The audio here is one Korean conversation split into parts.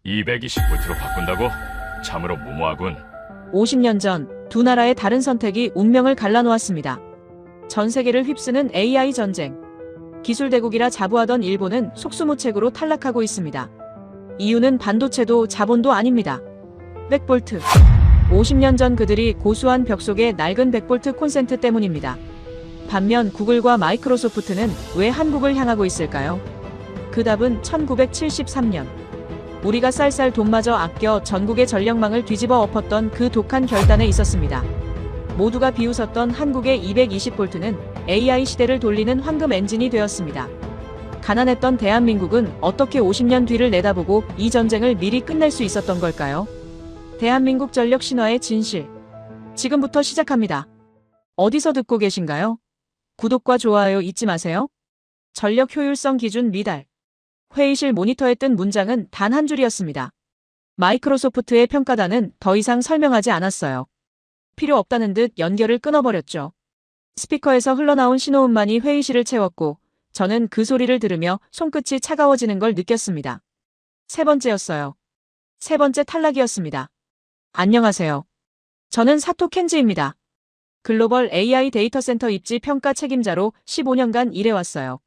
220V로 바꾼다고? 참으로 무모하군. 50년 전 두 나라의 다른 선택이 운명을 갈라놓았습니다. 전 세계를 휩쓰는 AI 전쟁. 기술 대국이라 자부하던 일본은 속수무책으로 탈락하고 있습니다. 이유는 반도체도 자본도 아닙니다. 100V. 50년 전 그들이 고수한 벽 속의 낡은 100V 콘센트 때문입니다. 반면 구글과 마이크로소프트는 왜 한국을 향하고 있을까요? 그 답은 1973년. 우리가 쌀쌀 돈마저 아껴 전국의 전력망을 뒤집어 엎었던 그 독한 결단에 있었습니다. 모두가 비웃었던 한국의 220V는 AI 시대를 돌리는 황금 엔진이 되었습니다. 가난했던 대한민국은 어떻게 50년 뒤를 내다보고 이 전쟁을 미리 끝낼 수 있었던 걸까요? 대한민국 전력 신화의 진실. 지금부터 시작합니다. 어디서 듣고 계신가요? 구독과 좋아요 잊지 마세요. 전력 효율성 기준 미달. 회의실 모니터에 뜬 문장은 단 한 줄이었습니다. 마이크로소프트의 평가단은 더 이상 설명하지 않았어요. 필요 없다는 듯 연결을 끊어버렸죠. 스피커에서 흘러나온 신호음만이 회의실을 채웠고 저는 그 소리를 들으며 손끝이 차가워지는 걸 느꼈습니다. 세 번째였어요. 세 번째 탈락이었습니다. 안녕하세요. 저는 사토 켄지입니다. 글로벌 AI 데이터 센터 입지 평가 책임자로 15년간 일해왔어요.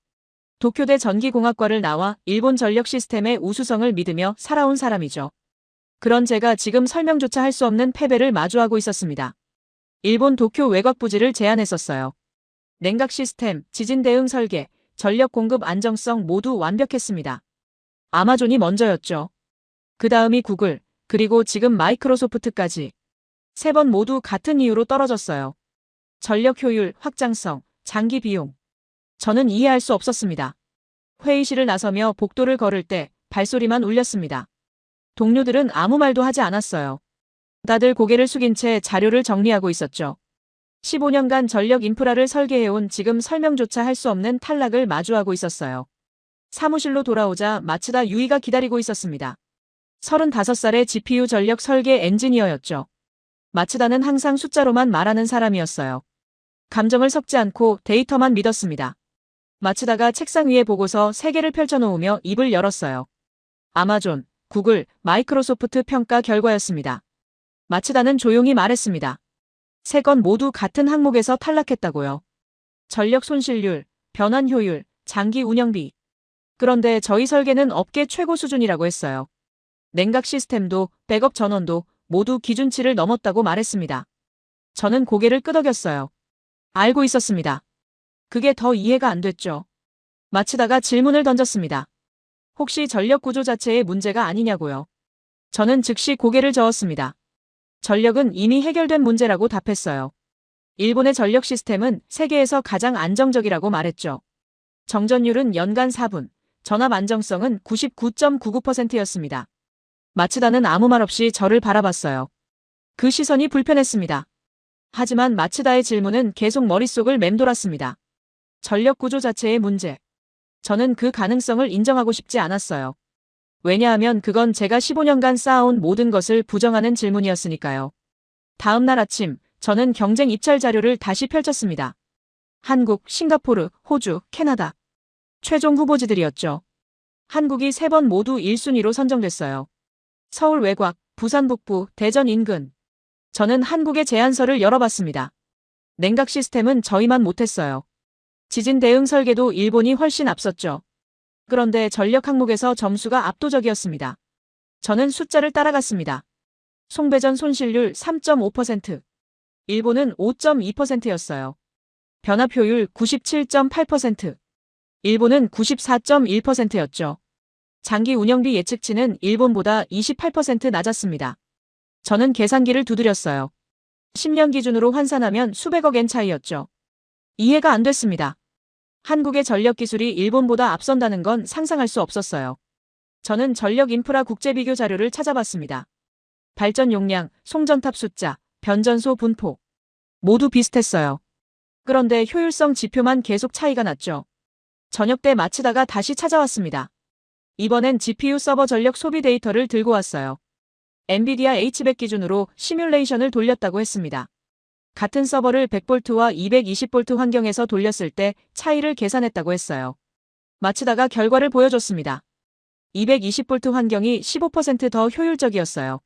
도쿄대 전기공학과를 나와 일본 전력 시스템의 우수성을 믿으며 살아온 사람이죠. 그런 제가 지금 설명조차 할 수 없는 패배를 마주하고 있었습니다. 일본 도쿄 외곽 부지를 제안했었어요. 냉각 시스템, 지진 대응 설계, 전력 공급 안정성 모두 완벽했습니다. 아마존이 먼저였죠. 그 다음이 구글, 그리고 지금 마이크로소프트까지. 세 번 모두 같은 이유로 떨어졌어요. 전력 효율, 확장성, 장기 비용. 저는 이해할 수 없었습니다. 회의실을 나서며 복도를 걸을 때 발소리만 울렸습니다. 동료들은 아무 말도 하지 않았어요. 다들 고개를 숙인 채 자료를 정리하고 있었죠. 15년간 전력 인프라를 설계해온 지금 설명조차 할 수 없는 탈락을 마주하고 있었어요. 사무실로 돌아오자 마츠다 유이가 기다리고 있었습니다. 35살의 GPU 전력 설계 엔지니어였죠. 마츠다는 항상 숫자로만 말하는 사람이었어요. 감정을 섞지 않고 데이터만 믿었습니다. 마츠다가 책상 위에 보고서 3개를 펼쳐놓으며 입을 열었어요. 아마존, 구글, 마이크로소프트 평가 결과였습니다. 마츠다는 조용히 말했습니다. 3건 모두 같은 항목에서 탈락했다고요. 전력 손실률, 변환 효율, 장기 운영비. 그런데 저희 설계는 업계 최고 수준이라고 했어요. 냉각 시스템도 백업 전원도 모두 기준치를 넘었다고 말했습니다. 저는 고개를 끄덕였어요. 알고 있었습니다. 그게 더 이해가 안 됐죠. 마츠다가 질문을 던졌습니다. 혹시 전력 구조 자체의 문제가 아니냐고요. 저는 즉시 고개를 저었습니다. 전력은 이미 해결된 문제라고 답했어요. 일본의 전력 시스템은 세계에서 가장 안정적이라고 말했죠. 정전율은 연간 4분, 전압 안정성은 99.99%였습니다. 마츠다는 아무 말 없이 저를 바라봤어요. 그 시선이 불편했습니다. 하지만 마츠다의 질문은 계속 머릿속을 맴돌았습니다. 전력 구조 자체의 문제. 저는 그 가능성을 인정하고 싶지 않았어요. 왜냐하면 그건 제가 15년간 쌓아온 모든 것을 부정하는 질문이었으니까요. 다음 날 아침, 저는 경쟁 입찰 자료를 다시 펼쳤습니다. 한국, 싱가포르, 호주, 캐나다. 최종 후보지들이었죠. 한국이 3번 모두 1순위로 선정됐어요. 서울 외곽, 부산 북부, 대전 인근. 저는 한국의 제안서를 열어봤습니다. 냉각 시스템은 저희만 못했어요. 지진 대응 설계도 일본이 훨씬 앞섰죠. 그런데 전력 항목에서 점수가 압도적이었습니다. 저는 숫자를 따라갔습니다. 송배전 손실률 3.5%. 일본은 5.2%였어요. 변압 효율 97.8%. 일본은 94.1%였죠. 장기 운영비 예측치는 일본보다 28% 낮았습니다. 저는 계산기를 두드렸어요. 10년 기준으로 환산하면 수백억엔 차이였죠. 이해가 안 됐습니다. 한국의 전력 기술이 일본보다 앞선다는 건 상상할 수 없었어요. 저는 전력 인프라 국제 비교 자료를 찾아봤습니다. 발전 용량, 송전탑 숫자, 변전소 분포. 모두 비슷했어요. 그런데 효율성 지표만 계속 차이가 났죠. 저녁 때 마치다가 다시 찾아왔습니다. 이번엔 GPU 서버 전력 소비 데이터를 들고 왔어요. 엔비디아 H100 기준으로 시뮬레이션을 돌렸다고 했습니다. 같은 서버를 100V와 220V 환경에서 돌렸을 때 차이를 계산했다고 했어요. 마치다가 결과를 보여줬습니다. 220V 환경이 15% 더 효율적이었어요.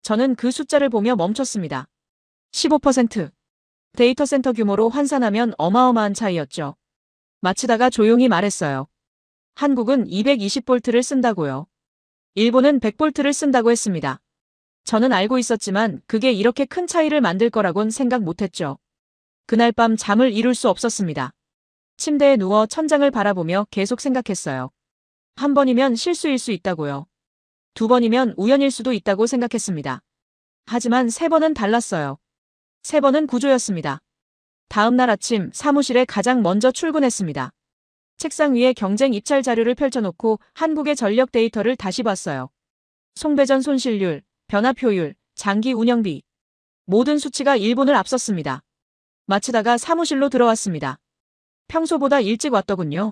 저는 그 숫자를 보며 멈췄습니다. 15%. 데이터 센터 규모로 환산하면 어마어마한 차이였죠. 마치다가 조용히 말했어요. 한국은 220V를 쓴다고요. 일본은 100V를 쓴다고 했습니다. 저는 알고 있었지만 그게 이렇게 큰 차이를 만들 거라곤 생각 못했죠. 그날 밤 잠을 이룰 수 없었습니다. 침대에 누워 천장을 바라보며 계속 생각했어요. 한 번이면 실수일 수 있다고요. 두 번이면 우연일 수도 있다고 생각했습니다. 하지만 세 번은 달랐어요. 세 번은 구조였습니다. 다음 날 아침 사무실에 가장 먼저 출근했습니다. 책상 위에 경쟁 입찰 자료를 펼쳐놓고 한국의 전력 데이터를 다시 봤어요. 송배전 손실률, 변압 효율, 장기 운영비. 모든 수치가 일본을 앞섰습니다. 마치다가 사무실로 들어왔습니다. 평소보다 일찍 왔더군요.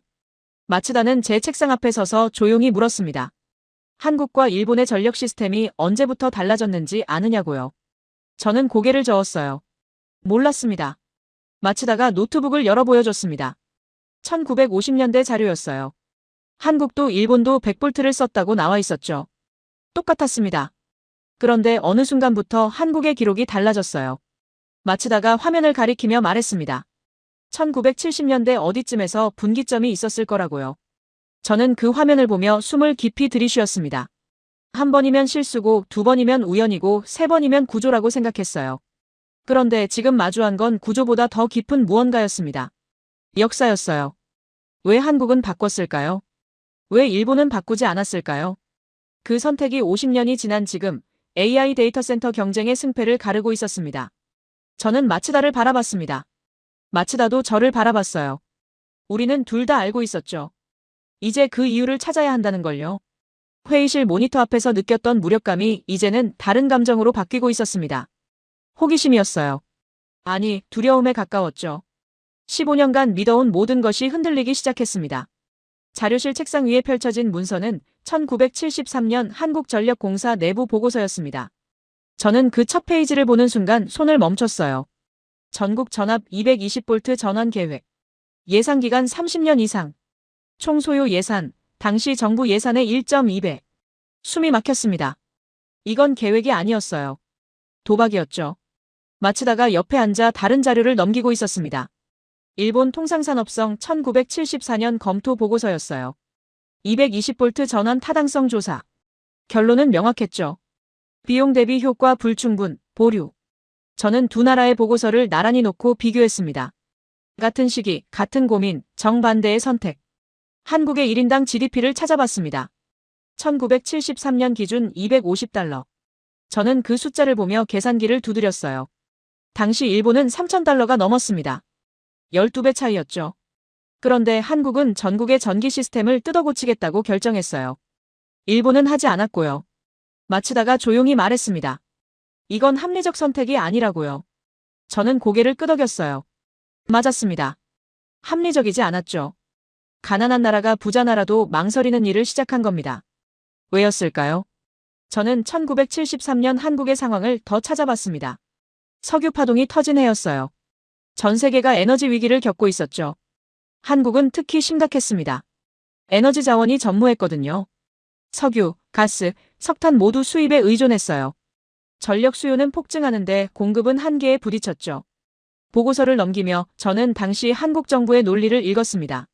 마치다는 제 책상 앞에 서서 조용히 물었습니다. 한국과 일본의 전력 시스템이 언제부터 달라졌는지 아느냐고요. 저는 고개를 저었어요. 몰랐습니다. 마치다가 노트북을 열어 보여줬습니다. 1950년대 자료였어요. 한국도 일본도 100V를 썼다고 나와 있었죠. 똑같았습니다. 그런데 어느 순간부터 한국의 기록이 달라졌어요. 마치다가 화면을 가리키며 말했습니다. 1970년대 어디쯤에서 분기점이 있었을 거라고요. 저는 그 화면을 보며 숨을 깊이 들이쉬었습니다. 한 번이면 실수고 두 번이면 우연이고 세 번이면 구조라고 생각했어요. 그런데 지금 마주한 건 구조보다 더 깊은 무언가였습니다. 역사였어요. 왜 한국은 바꿨을까요? 왜 일본은 바꾸지 않았을까요? 그 선택이 50년이 지난 지금 AI 데이터 센터 경쟁의 승패를 가르고 있었습니다. 저는 마치다를 바라봤습니다. 마치다도 저를 바라봤어요. 우리는 둘 다 알고 있었죠. 이제 그 이유를 찾아야 한다는 걸요. 회의실 모니터 앞에서 느꼈던 무력감이 이제는 다른 감정으로 바뀌고 있었습니다. 호기심이었어요. 아니, 두려움에 가까웠죠. 15년간 믿어온 모든 것이 흔들리기 시작했습니다. 자료실 책상 위에 펼쳐진 문서는 1973년 한국전력공사 내부 보고서였습니다. 저는 그 첫 페이지를 보는 순간 손을 멈췄어요. 전국 전압 220V 전원 계획. 예상 기간 30년 이상. 총 소요 예산, 당시 정부 예산의 1.2배. 숨이 막혔습니다. 이건 계획이 아니었어요. 도박이었죠. 마치다가 옆에 앉아 다른 자료를 넘기고 있었습니다. 일본 통상산업성 1974년 검토 보고서였어요. 220V 전원 타당성 조사. 결론은 명확했죠. 비용 대비 효과 불충분, 보류. 저는 두 나라의 보고서를 나란히 놓고 비교했습니다. 같은 시기, 같은 고민, 정반대의 선택. 한국의 1인당 GDP를 찾아봤습니다. 1973년 기준 250달러. 저는 그 숫자를 보며 계산기를 두드렸어요. 당시 일본은 3,000달러가 넘었습니다. 12배 차이였죠. 그런데 한국은 전국의 전기 시스템을 뜯어고치겠다고 결정했어요. 일본은 하지 않았고요. 마치다가 조용히 말했습니다. 이건 합리적 선택이 아니라고요. 저는 고개를 끄덕였어요. 맞았습니다. 합리적이지 않았죠. 가난한 나라가 부자 나라도 망설이는 일을 시작한 겁니다. 왜였을까요? 저는 1973년 한국의 상황을 더 찾아봤습니다. 석유 파동이 터진 해였어요. 전 세계가 에너지 위기를 겪고 있었죠. 한국은 특히 심각했습니다. 에너지 자원이 전무했거든요. 석유, 가스, 석탄 모두 수입에 의존했어요. 전력 수요는 폭증하는데 공급은 한계에 부딪혔죠. 보고서를 넘기며 저는 당시 한국 정부의 논리를 읽었습니다.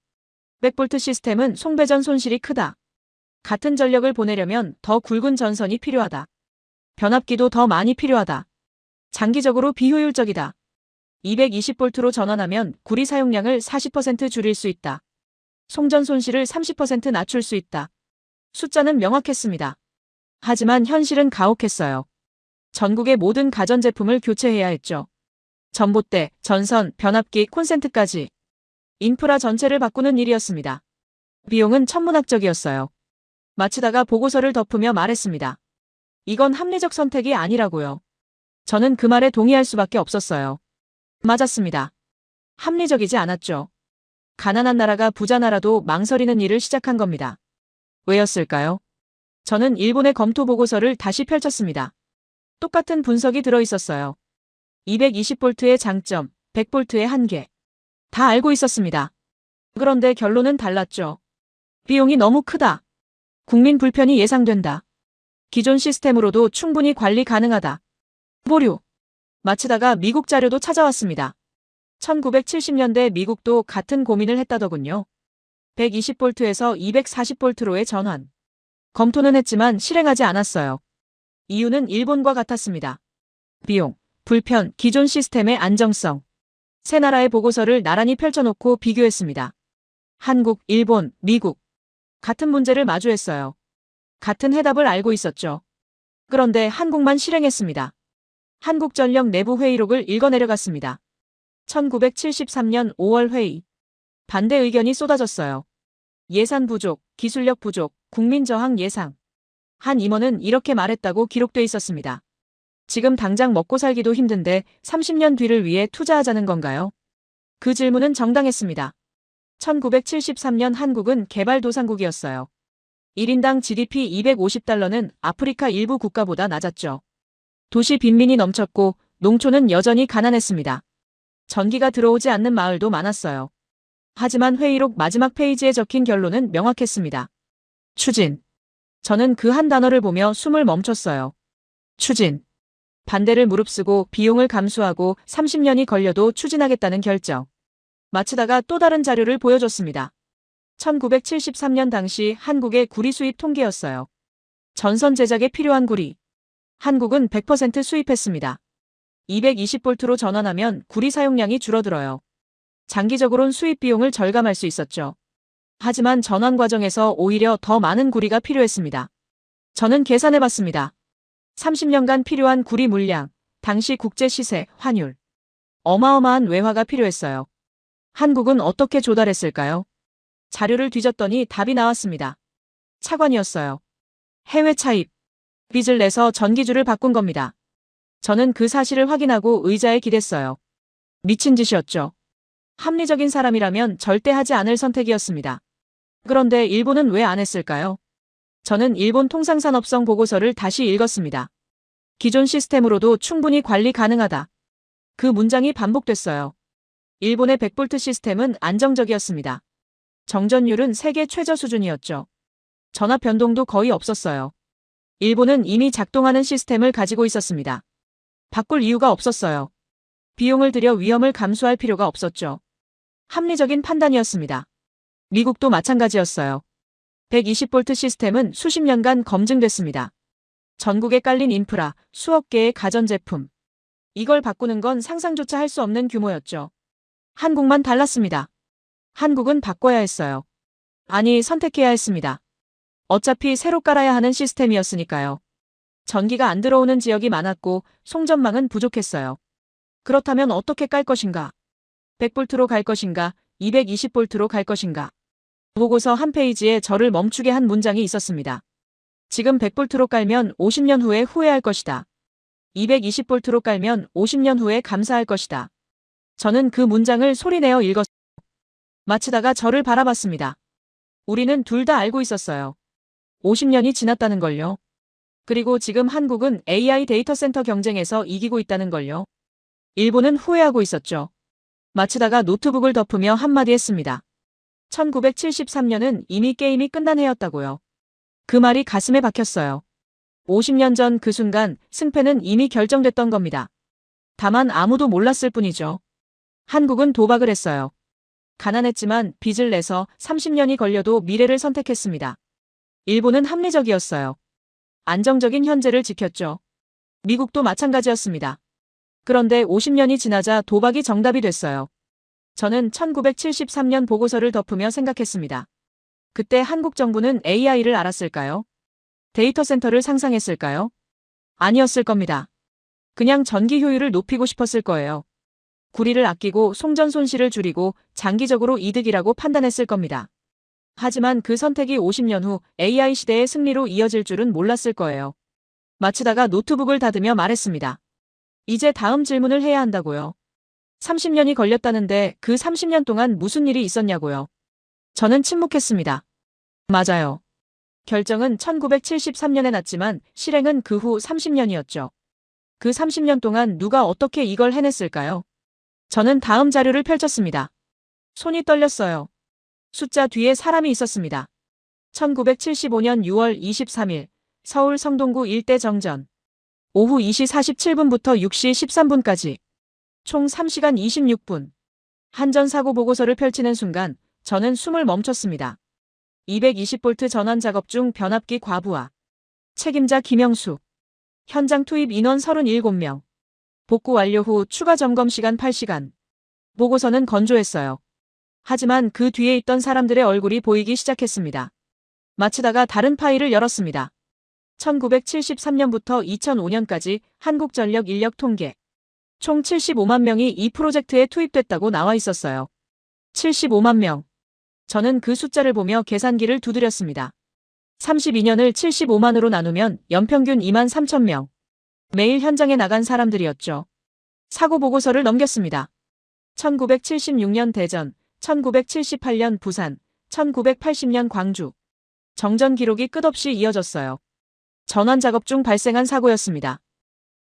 100V 시스템은 송배전 손실이 크다. 같은 전력을 보내려면 더 굵은 전선이 필요하다. 변압기도 더 많이 필요하다. 장기적으로 비효율적이다. 220V로 전환하면 구리 사용량을 40% 줄일 수 있다. 송전 손실을 30% 낮출 수 있다. 숫자는 명확했습니다. 하지만 현실은 가혹했어요. 전국의 모든 가전제품을 교체해야 했죠. 전봇대, 전선, 변압기, 콘센트까지. 인프라 전체를 바꾸는 일이었습니다. 비용은 천문학적이었어요. 마치다가 보고서를 덮으며 말했습니다. 이건 합리적 선택이 아니라고요. 저는 그 말에 동의할 수밖에 없었어요. 맞았습니다. 합리적이지 않았죠. 가난한 나라가 부자 나라도 망설이는 일을 시작한 겁니다. 왜였을까요? 저는 일본의 검토 보고서를 다시 펼쳤습니다. 똑같은 분석이 들어있었어요. 220V의 장점, 100V의 한계. 다 알고 있었습니다. 그런데 결론은 달랐죠. 비용이 너무 크다. 국민 불편이 예상된다. 기존 시스템으로도 충분히 관리 가능하다. 보류. 마치다가 미국 자료도 찾아왔습니다. 1970년대 미국도 같은 고민을 했다더군요. 120V에서 240V로의 전환. 검토는 했지만 실행하지 않았어요. 이유는 일본과 같았습니다. 비용, 불편, 기존 시스템의 안정성. 세 나라의 보고서를 나란히 펼쳐놓고 비교했습니다. 한국, 일본, 미국. 같은 문제를 마주했어요. 같은 해답을 알고 있었죠. 그런데 한국만 실행했습니다. 한국전력 내부 회의록을 읽어내려갔습니다. 1973년 5월 회의. 반대 의견이 쏟아졌어요. 예산 부족, 기술력 부족, 국민 저항 예상. 한 임원은 이렇게 말했다고 기록돼 있었습니다. 지금 당장 먹고 살기도 힘든데 30년 뒤를 위해 투자하자는 건가요? 그 질문은 정당했습니다. 1973년 한국은 개발도상국이었어요. 1인당 GDP 250달러는 아프리카 일부 국가보다 낮았죠. 도시 빈민이 넘쳤고 농촌은 여전히 가난했습니다. 전기가 들어오지 않는 마을도 많았어요. 하지만 회의록 마지막 페이지에 적힌 결론은 명확했습니다. 추진. 저는 그 한 단어를 보며 숨을 멈췄어요. 추진. 반대를 무릅쓰고 비용을 감수하고 30년이 걸려도 추진하겠다는 결정. 마치다가 또 다른 자료를 보여줬습니다. 1973년 당시 한국의 구리 수입 통계였어요. 전선 제작에 필요한 구리. 한국은 100% 수입했습니다. 220V로 전환하면 구리 사용량이 줄어들어요. 장기적으로는 수입 비용을 절감할 수 있었죠. 하지만 전환 과정에서 오히려 더 많은 구리가 필요했습니다. 저는 계산해봤습니다. 30년간 필요한 구리 물량, 당시 국제 시세, 환율. 어마어마한 외화가 필요했어요. 한국은 어떻게 조달했을까요? 자료를 뒤졌더니 답이 나왔습니다. 차관이었어요. 해외 차입. 빚을 내서 전기줄을 바꾼 겁니다. 저는 그 사실을 확인하고 의자에 기댔어요. 미친 짓이었죠. 합리적인 사람이라면 절대 하지 않을 선택이었습니다. 그런데 일본은 왜 안 했을까요? 저는 일본 통상산업성 보고서를 다시 읽었습니다. 기존 시스템으로도 충분히 관리 가능하다. 그 문장이 반복됐어요. 일본의 100V 시스템은 안정적이었습니다. 정전율은 세계 최저 수준이었죠. 전압 변동도 거의 없었어요. 일본은 이미 작동하는 시스템을 가지고 있었습니다. 바꿀 이유가 없었어요. 비용을 들여 위험을 감수할 필요가 없었죠. 합리적인 판단이었습니다. 미국도 마찬가지였어요. 120V 시스템은 수십 년간 검증됐습니다. 전국에 깔린 인프라, 수억 개의 가전제품. 이걸 바꾸는 건 상상조차 할 수 없는 규모였죠. 한국만 달랐습니다. 한국은 바꿔야 했어요. 아니, 선택해야 했습니다. 어차피 새로 깔아야 하는 시스템이었으니까요. 전기가 안 들어오는 지역이 많았고 송전망은 부족했어요. 그렇다면 어떻게 깔 것인가? 100V로 갈 것인가? 220V로 갈 것인가? 보고서 한 페이지에 저를 멈추게 한 문장이 있었습니다. 지금 100V로 깔면 50년 후에 후회할 것이다. 220V로 깔면 50년 후에 감사할 것이다. 저는 그 문장을 소리내어 읽었어요. 마치다가 저를 바라봤습니다. 우리는 둘 다 알고 있었어요. 50년이 지났다는 걸요. 그리고 지금 한국은 AI 데이터 센터 경쟁에서 이기고 있다는 걸요. 일본은 후회하고 있었죠. 마치다가 노트북을 덮으며 한마디 했습니다. 1973년은 이미 게임이 끝난 해였다고요. 그 말이 가슴에 박혔어요. 50년 전 그 순간 승패는 이미 결정됐던 겁니다. 다만 아무도 몰랐을 뿐이죠. 한국은 도박을 했어요. 가난했지만 빚을 내서 30년이 걸려도 미래를 선택했습니다. 일본은 합리적이었어요. 안정적인 현재를 지켰죠. 미국도 마찬가지였습니다. 그런데 50년이 지나자 도박이 정답이 됐어요. 저는 1973년 보고서를 덮으며 생각했습니다. 그때 한국 정부는 AI를 알았을까요? 데이터 센터를 상상했을까요? 아니었을 겁니다. 그냥 전기 효율을 높이고 싶었을 거예요. 구리를 아끼고 송전 손실을 줄이고 장기적으로 이득이라고 판단했을 겁니다. 하지만 그 선택이 50년 후 AI 시대의 승리로 이어질 줄은 몰랐을 거예요. 마치다가 노트북을 닫으며 말했습니다. 이제 다음 질문을 해야 한다고요. 30년이 걸렸다는데 그 30년 동안 무슨 일이 있었냐고요. 저는 침묵했습니다. 맞아요. 결정은 1973년에 났지만 실행은 그 후 30년이었죠. 그 30년 동안 누가 어떻게 이걸 해냈을까요? 저는 다음 자료를 펼쳤습니다. 손이 떨렸어요. 숫자 뒤에 사람이 있었습니다. 1975년 6월 23일 서울 성동구 일대 정전. 오후 2시 47분부터 6시 13분까지 총 3시간 26분. 한전사고 보고서를 펼치는 순간 저는 숨을 멈췄습니다. 220V 전원 작업 중 변압기 과부하. 책임자 김영수. 현장 투입 인원 37명. 복구 완료 후 추가 점검 시간 8시간. 보고서는 건조했어요. 하지만 그 뒤에 있던 사람들의 얼굴이 보이기 시작했습니다. 마치다가 다른 파일을 열었습니다. 1973년부터 2005년까지 한국전력 인력 통계. 총 75만 명이 이 프로젝트에 투입됐다고 나와 있었어요. 75만 명. 저는 그 숫자를 보며 계산기를 두드렸습니다. 32년을 75만으로 나누면 연평균 2만 3천 명. 매일 현장에 나간 사람들이었죠. 사고 보고서를 넘겼습니다. 1976년 대전, 1978년 부산, 1980년 광주. 정전 기록이 끝없이 이어졌어요. 전환 작업 중 발생한 사고였습니다.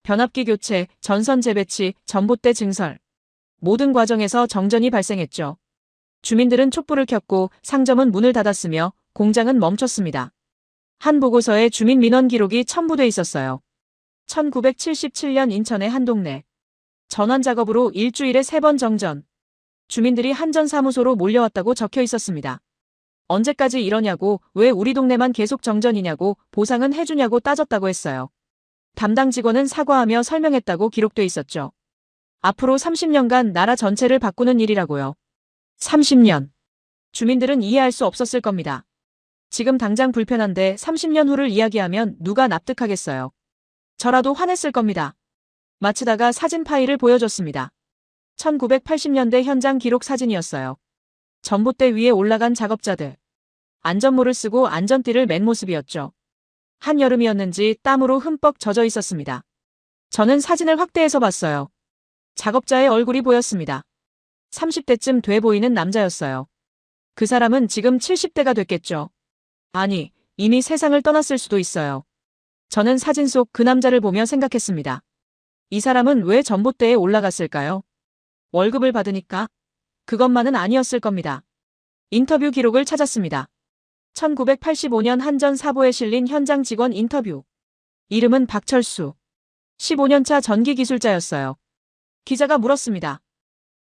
변압기 교체, 전선 재배치, 전봇대 증설. 모든 과정에서 정전이 발생했죠. 주민들은 촛불을 켰고 상점은 문을 닫았으며 공장은 멈췄습니다. 한 보고서에 주민 민원 기록이 첨부돼 있었어요. 1977년 인천의 한 동네. 전환 작업으로 일주일에 3번 정전. 주민들이 한전사무소로 몰려왔다고 적혀 있었습니다. 언제까지 이러냐고, 왜 우리 동네만 계속 정전이냐고, 보상은 해주냐고 따졌다고 했어요. 담당 직원은 사과하며 설명했다고 기록돼 있었죠. 앞으로 30년간 나라 전체를 바꾸는 일이라고요. 30년. 주민들은 이해할 수 없었을 겁니다. 지금 당장 불편한데 30년 후를 이야기하면 누가 납득하겠어요. 저라도 화냈을 겁니다. 마치다가 사진 파일을 보여줬습니다. 1980년대 현장 기록 사진이었어요. 전봇대 위에 올라간 작업자들. 안전모를 쓰고 안전띠를 맨 모습이었죠. 한여름이었는지 땀으로 흠뻑 젖어 있었습니다. 저는 사진을 확대해서 봤어요. 작업자의 얼굴이 보였습니다. 30대쯤 돼 보이는 남자였어요. 그 사람은 지금 70대가 됐겠죠. 아니, 이미 세상을 떠났을 수도 있어요. 저는 사진 속 그 남자를 보며 생각했습니다. 이 사람은 왜 전봇대에 올라갔을까요? 월급을 받으니까? 그것만은 아니었을 겁니다. 인터뷰 기록을 찾았습니다. 1985년 한전 사보에 실린 현장 직원 인터뷰. 이름은 박철수. 15년차 전기 기술자였어요. 기자가 물었습니다.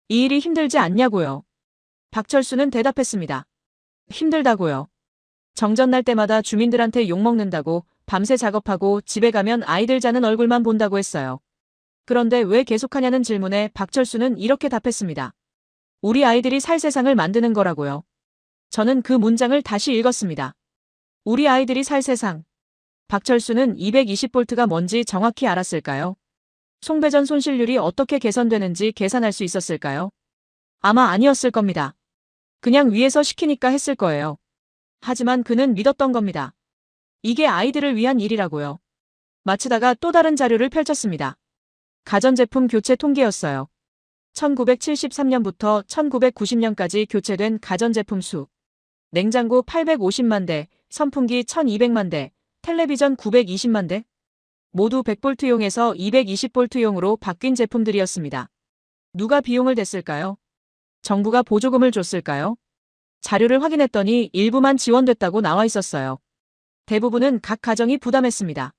이 일이 힘들지 않냐고요? 박철수는 대답했습니다. 힘들다고요. 정전 날 때마다 주민들한테 욕먹는다고, 밤새 작업하고 집에 가면 아이들 자는 얼굴만 본다고 했어요. 그런데 왜 계속하냐는 질문에 박철수는 이렇게 답했습니다. 우리 아이들이 살 세상을 만드는 거라고요. 저는 그 문장을 다시 읽었습니다. 우리 아이들이 살 세상. 박철수는 220V가 뭔지 정확히 알았을까요? 송배전 손실률이 어떻게 개선되는지 계산할 수 있었을까요? 아마 아니었을 겁니다. 그냥 위에서 시키니까 했을 거예요. 하지만 그는 믿었던 겁니다. 이게 아이들을 위한 일이라고요. 마치다가 또 다른 자료를 펼쳤습니다. 가전제품 교체 통계였어요. 1973년부터 1990년까지 교체된 가전제품 수. 냉장고 850만 대, 선풍기 1200만 대, 텔레비전 920만 대. 모두 100V용에서 220V용으로 바뀐 제품들이었습니다. 누가 비용을 댔을까요? 정부가 보조금을 줬을까요? 자료를 확인했더니 일부만 지원됐다고 나와 있었어요. 대부분은 각 가정이 부담했습니다.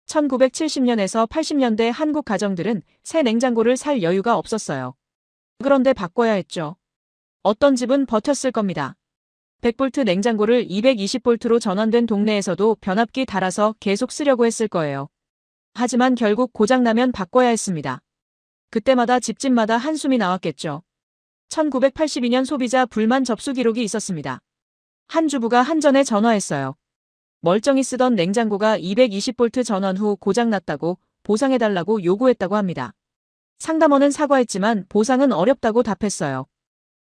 1970년에서 80년대 한국 가정들은 새 냉장고를 살 여유가 없었어요. 그런데 바꿔야 했죠. 어떤 집은 버텼을 겁니다. 100V 냉장고를 220V로 전환된 동네에서도 변압기 달아서 계속 쓰려고 했을 거예요. 하지만 결국 고장나면 바꿔야 했습니다. 그때마다 집집마다 한숨이 나왔겠죠. 1982년 소비자 불만 접수 기록이 있었습니다. 한 주부가 한전에 전화했어요. 멀쩡히 쓰던 냉장고가 220V 전원 후 고장났다고 보상해달라고 요구했다고 합니다. 상담원은 사과했지만 보상은 어렵다고 답했어요.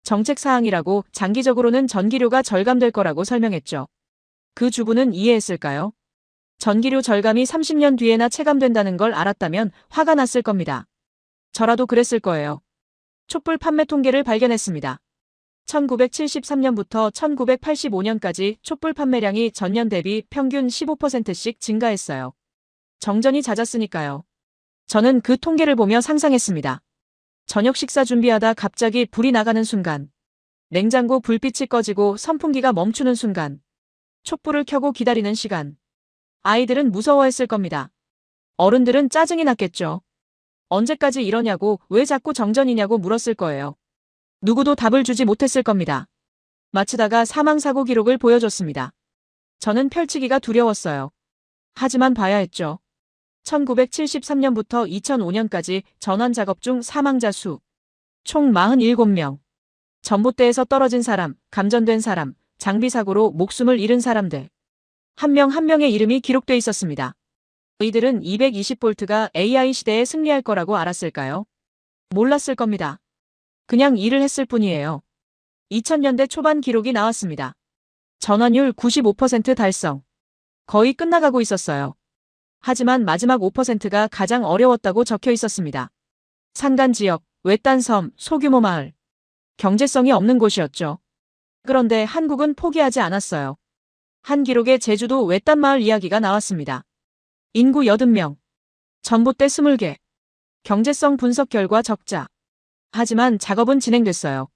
정책사항이라고 장기적으로는 전기료가 절감될 거라고 설명했죠. 그 주부는 이해했을까요? 전기료 절감이 30년 뒤에나 체감된다는 걸 알았다면 화가 났을 겁니다. 저라도 그랬을 거예요. 촛불 판매 통계를 발견했습니다. 1973년부터 1985년까지 촛불 판매량이 전년 대비 평균 15%씩 증가했어요. 정전이 잦았으니까요. 저는 그 통계를 보며 상상했습니다. 저녁 식사 준비하다 갑자기 불이 나가는 순간, 냉장고 불빛이 꺼지고 선풍기가 멈추는 순간, 촛불을 켜고 기다리는 시간. 아이들은 무서워했을 겁니다. 어른들은 짜증이 났겠죠. 언제까지 이러냐고, 왜 자꾸 정전이냐고 물었을 거예요. 누구도 답을 주지 못했을 겁니다. 마치다가 사망사고 기록을 보여줬습니다. 저는 펼치기가 두려웠어요. 하지만 봐야 했죠. 1973년부터 2005년까지 전환 작업 중 사망자 수. 총 47명. 전봇대에서 떨어진 사람, 감전된 사람, 장비사고로 목숨을 잃은 사람들. 한 명 한 명의 이름이 기록돼 있었습니다. 이들은 220V가 AI 시대에 승리할 거라고 알았을까요? 몰랐을 겁니다. 그냥 일을 했을 뿐이에요. 2000년대 초반 기록이 나왔습니다. 전환율 95% 달성. 거의 끝나가고 있었어요. 하지만 마지막 5%가 가장 어려웠다고 적혀 있었습니다. 산간 지역, 외딴 섬, 소규모 마을. 경제성이 없는 곳이었죠. 그런데 한국은 포기하지 않았어요. 한 기록에 제주도 외딴 마을 이야기가 나왔습니다. 인구 80명. 전봇대 20개. 경제성 분석 결과 적자. 하지만 작업은 진행됐어요.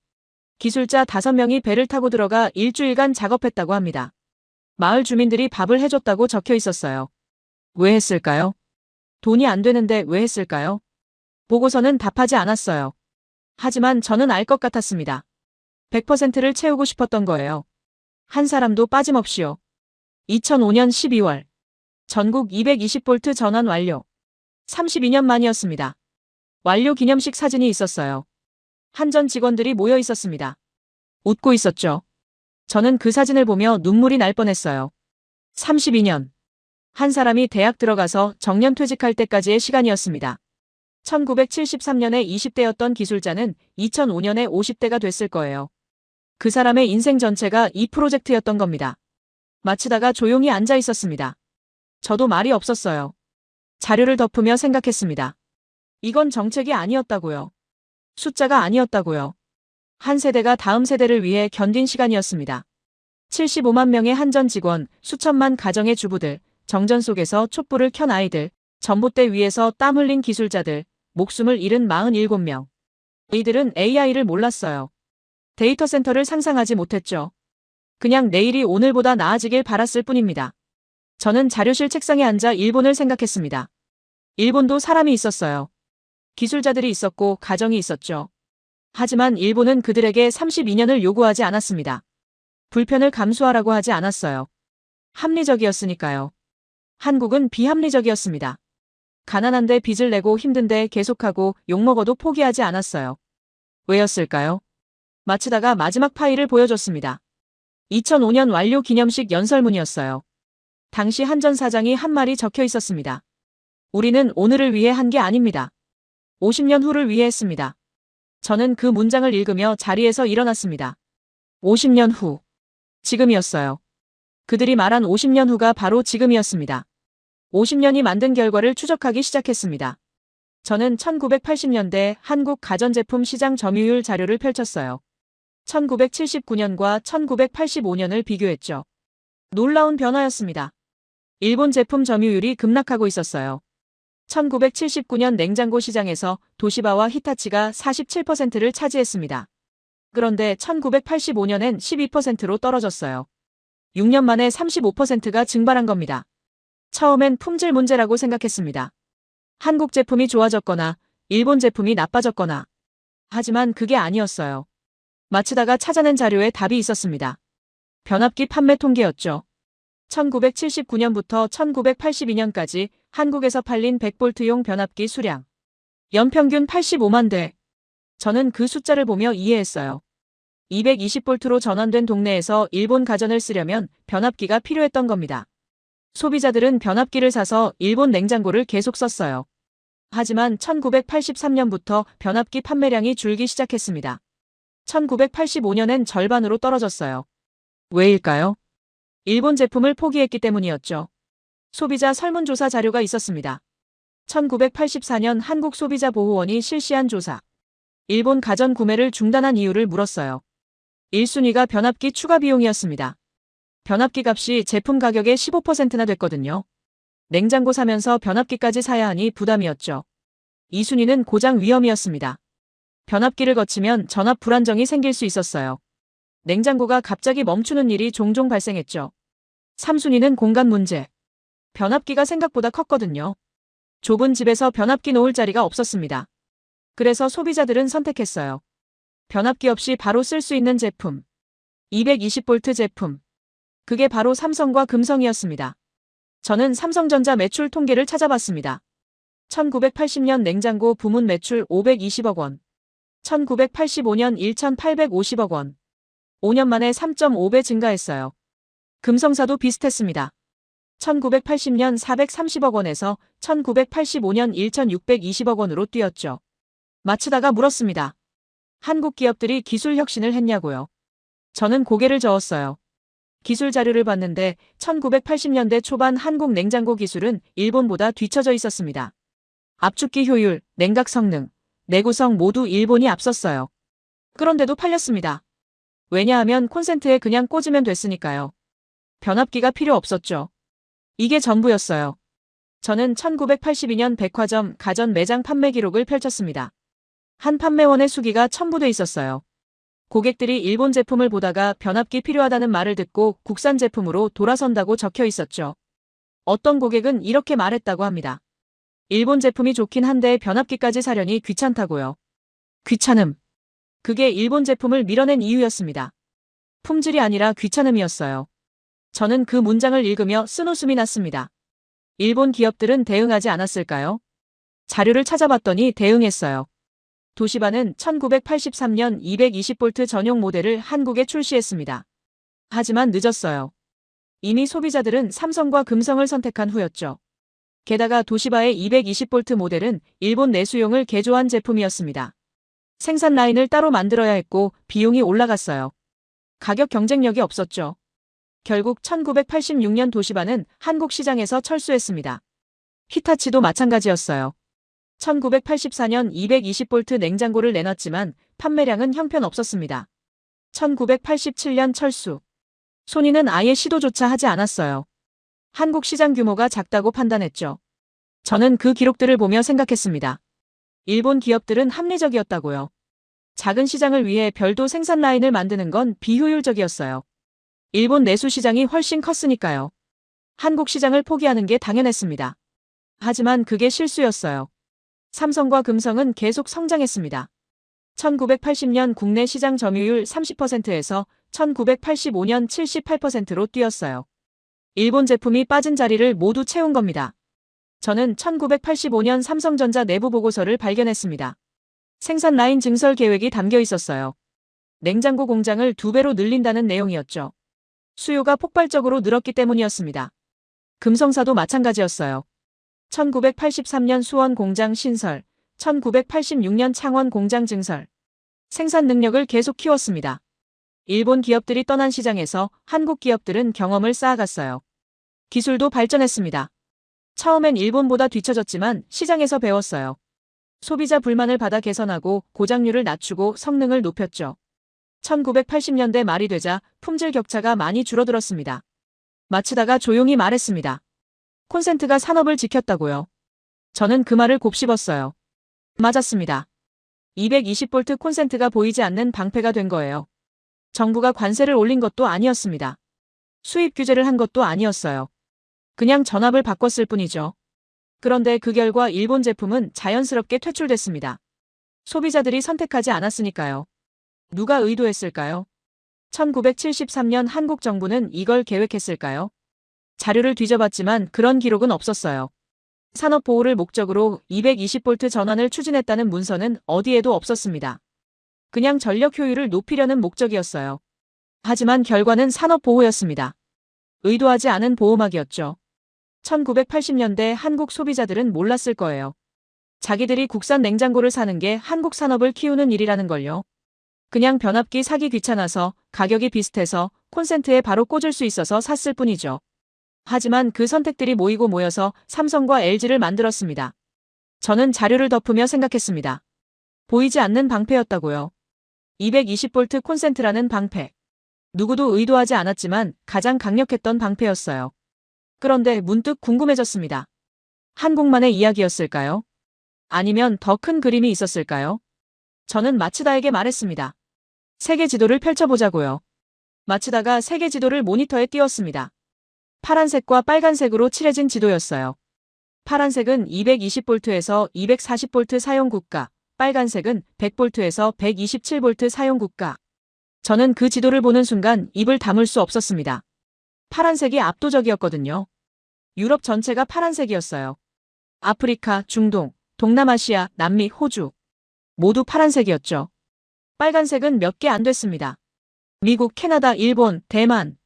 기술자 5명이 배를 타고 들어가 일주일간 작업했다고 합니다. 마을 주민들이 밥을 해줬다고 적혀 있었어요. 왜 했을까요? 돈이 안 되는데 왜 했을까요? 보고서는 답하지 않았어요. 하지만 저는 알 것 같았습니다. 100%를 채우고 싶었던 거예요. 한 사람도 빠짐없이요. 2005년 12월. 전국 220V 전환 완료. 32년 만이었습니다. 완료 기념식 사진이 있었어요. 한전 직원들이 모여 있었습니다. 웃고 있었죠. 저는 그 사진을 보며 눈물이 날 뻔했어요. 32년. 한 사람이 대학 들어가서 정년 퇴직할 때까지의 시간이었습니다. 1973년에 20대였던 기술자는 2005년에 50대가 됐을 거예요. 그 사람의 인생 전체가 이 프로젝트였던 겁니다. 마치다가 조용히 앉아 있었습니다. 저도 말이 없었어요. 자료를 덮으며 생각했습니다. 이건 정책이 아니었다고요. 숫자가 아니었다고요. 한 세대가 다음 세대를 위해 견딘 시간이었습니다. 75만 명의 한전 직원, 수천만 가정의 주부들, 정전 속에서 촛불을 켠 아이들, 전봇대 위에서 땀 흘린 기술자들, 목숨을 잃은 47명. 이들은 AI를 몰랐어요. 데이터 센터를 상상하지 못했죠. 그냥 내일이 오늘보다 나아지길 바랐을 뿐입니다. 저는 자료실 책상에 앉아 일본을 생각했습니다. 일본도 사람이 있었어요. 기술자들이 있었고 가정이 있었죠. 하지만 일본은 그들에게 32년을 요구하지 않았습니다. 불편을 감수하라고 하지 않았어요. 합리적이었으니까요. 한국은 비합리적이었습니다. 가난한데 빚을 내고 힘든데 계속하고 욕먹어도 포기하지 않았어요. 왜였을까요? 마치다가 마지막 파일을 보여줬습니다. 2005년 완료 기념식 연설문이었어요. 당시 한전 사장이 한 말이 적혀 있었습니다. 우리는 오늘을 위해 한 게 아닙니다. 50년 후를 위해 했습니다. 저는 그 문장을 읽으며 자리에서 일어났습니다. 50년 후. 지금이었어요. 그들이 말한 50년 후가 바로 지금이었습니다. 50년이 만든 결과를 추적하기 시작했습니다. 저는 1980년대 한국 가전제품 시장 점유율 자료를 펼쳤어요. 1979년과 1985년을 비교했죠. 놀라운 변화였습니다. 일본 제품 점유율이 급락하고 있었어요. 1979년 냉장고 시장에서 도시바와 히타치가 47%를 차지했습니다. 그런데 1985년엔 12%로 떨어졌어요. 6년 만에 35%가 증발한 겁니다. 처음엔 품질 문제라고 생각했습니다. 한국 제품이 좋아졌거나 일본 제품이 나빠졌거나. 하지만 그게 아니었어요. 마치다가 찾아낸 자료에 답이 있었습니다. 변압기 판매 통계였죠. 1979년부터 1982년까지 한국에서 팔린 100V용 변압기 수량. 연평균 85만 대. 저는 그 숫자를 보며 이해했어요. 220V로 전환된 동네에서 일본 가전을 쓰려면 변압기가 필요했던 겁니다. 소비자들은 변압기를 사서 일본 냉장고를 계속 썼어요. 하지만 1983년부터 변압기 판매량이 줄기 시작했습니다. 1985년엔 절반으로 떨어졌어요. 왜일까요? 일본 제품을 포기했기 때문이었죠. 소비자 설문조사 자료가 있었습니다. 1984년 한국소비자보호원이 실시한 조사. 일본 가전 구매를 중단한 이유를 물었어요. 1순위가 변압기 추가 비용이었습니다. 변압기 값이 제품 가격의 15%나 됐거든요. 냉장고 사면서 변압기까지 사야 하니 부담이었죠. 2순위는 고장 위험이었습니다. 변압기를 거치면 전압 불안정이 생길 수 있었어요. 냉장고가 갑자기 멈추는 일이 종종 발생했죠. 3순위는 공간 문제. 변압기가 생각보다 컸거든요. 좁은 집에서 변압기 놓을 자리가 없었습니다. 그래서 소비자들은 선택했어요. 변압기 없이 바로 쓸 수 있는 제품. 220V 제품. 그게 바로 삼성과 금성이었습니다. 저는 삼성전자 매출 통계를 찾아봤습니다. 1980년 냉장고 부문 매출 520억 원. 1985년 1,850억 원. 5년 만에 3.5배 증가했어요. 금성사도 비슷했습니다. 1980년 430억 원에서 1985년 1,620억 원으로 뛰었죠. 마츠다가 물었습니다. 한국 기업들이 기술 혁신을 했냐고요. 저는 고개를 저었어요. 기술 자료를 봤는데 1980년대 초반 한국 냉장고 기술은 일본보다 뒤처져 있었습니다. 압축기 효율, 냉각 성능, 내구성 모두 일본이 앞섰어요. 그런데도 팔렸습니다. 왜냐하면 콘센트에 그냥 꽂으면 됐으니까요. 변압기가 필요 없었죠. 이게 전부였어요. 저는 1982년 백화점 가전 매장 판매 기록을 펼쳤습니다. 한 판매원의 수기가 첨부돼 있었어요. 고객들이 일본 제품을 보다가 변압기 필요하다는 말을 듣고 국산 제품으로 돌아선다고 적혀 있었죠. 어떤 고객은 이렇게 말했다고 합니다. 일본 제품이 좋긴 한데 변압기까지 사려니 귀찮다고요. 귀찮음. 그게 일본 제품을 밀어낸 이유였습니다. 품질이 아니라 귀찮음이었어요. 저는 그 문장을 읽으며 쓴웃음이 났습니다. 일본 기업들은 대응하지 않았을까요? 자료를 찾아봤더니 대응했어요. 도시바는 1983년 220V 전용 모델을 한국에 출시했습니다. 하지만 늦었어요. 이미 소비자들은 삼성과 금성을 선택한 후였죠. 게다가 도시바의 220V 모델은 일본 내수용을 개조한 제품이었습니다. 생산 라인을 따로 만들어야 했고 비용이 올라갔어요. 가격 경쟁력이 없었죠. 결국 1986년 도시바는 한국 시장에서 철수했습니다. 히타치도 마찬가지였어요. 1984년 220V 냉장고를 내놨지만 판매량은 형편없었습니다. 1987년 철수. 소니는 아예 시도조차 하지 않았어요. 한국 시장 규모가 작다고 판단했죠. 저는 그 기록들을 보며 생각했습니다. 일본 기업들은 합리적이었다고요. 작은 시장을 위해 별도 생산 라인을 만드는 건 비효율적이었어요. 일본 내수 시장이 훨씬 컸으니까요. 한국 시장을 포기하는 게 당연했습니다. 하지만 그게 실수였어요. 삼성과 금성은 계속 성장했습니다. 1980년 국내 시장 점유율 30%에서 1985년 78%로 뛰었어요. 일본 제품이 빠진 자리를 모두 채운 겁니다. 저는 1985년 삼성전자 내부 보고서를 발견했습니다. 생산 라인 증설 계획이 담겨 있었어요. 냉장고 공장을 2배로 늘린다는 내용이었죠. 수요가 폭발적으로 늘었기 때문이었습니다. 금성사도 마찬가지였어요. 1983년 수원 공장 신설, 1986년 창원 공장 증설. 생산 능력을 계속 키웠습니다. 일본 기업들이 떠난 시장에서 한국 기업들은 경험을 쌓아갔어요. 기술도 발전했습니다. 처음엔 일본보다 뒤처졌지만 시장에서 배웠어요. 소비자 불만을 받아 개선하고 고장률을 낮추고 성능을 높였죠. 1980년대 말이 되자 품질 격차가 많이 줄어들었습니다. 마츠다가 조용히 말했습니다. 콘센트가 산업을 지켰다고요. 저는 그 말을 곱씹었어요. 맞았습니다. 220V 콘센트가 보이지 않는 방패가 된 거예요. 정부가 관세를 올린 것도 아니었습니다. 수입 규제를 한 것도 아니었어요. 그냥 전압을 바꿨을 뿐이죠. 그런데 그 결과 일본 제품은 자연스럽게 퇴출됐습니다. 소비자들이 선택하지 않았으니까요. 누가 의도했을까요? 1973년 한국 정부는 이걸 계획했을까요? 자료를 뒤져봤지만 그런 기록은 없었어요. 산업 보호를 목적으로 220V 전환을 추진했다는 문서는 어디에도 없었습니다. 그냥 전력 효율을 높이려는 목적이었어요. 하지만 결과는 산업 보호였습니다. 의도하지 않은 보호막이었죠. 1980년대 한국 소비자들은 몰랐을 거예요. 자기들이 국산 냉장고를 사는 게 한국 산업을 키우는 일이라는 걸요. 그냥 변압기 사기 귀찮아서 가격이 비슷해서 콘센트에 바로 꽂을 수 있어서 샀을 뿐이죠. 하지만 그 선택들이 모이고 모여서 삼성과 LG를 만들었습니다. 저는 자료를 덮으며 생각했습니다. 보이지 않는 방패였다고요. 220V 콘센트라는 방패. 누구도 의도하지 않았지만 가장 강력했던 방패였어요. 그런데 문득 궁금해졌습니다. 한국만의 이야기였을까요? 아니면 더 큰 그림이 있었을까요? 저는 마츠다에게 말했습니다. 세계 지도를 펼쳐보자고요. 마츠다가 세계 지도를 모니터에 띄웠습니다. 파란색과 빨간색으로 칠해진 지도였어요. 파란색은 220V에서 240V 사용 국가, 빨간색은 100V에서 127V 사용 국가. 저는 그 지도를 보는 순간 입을 다물 수 없었습니다. 파란색이 압도적이었거든요. 유럽 전체가 파란색이었어요. 아프리카, 중동, 동남아시아, 남미, 호주. 모두 파란색이었죠. 빨간색은 몇 개 안 됐습니다. 미국, 캐나다, 일본, 대만.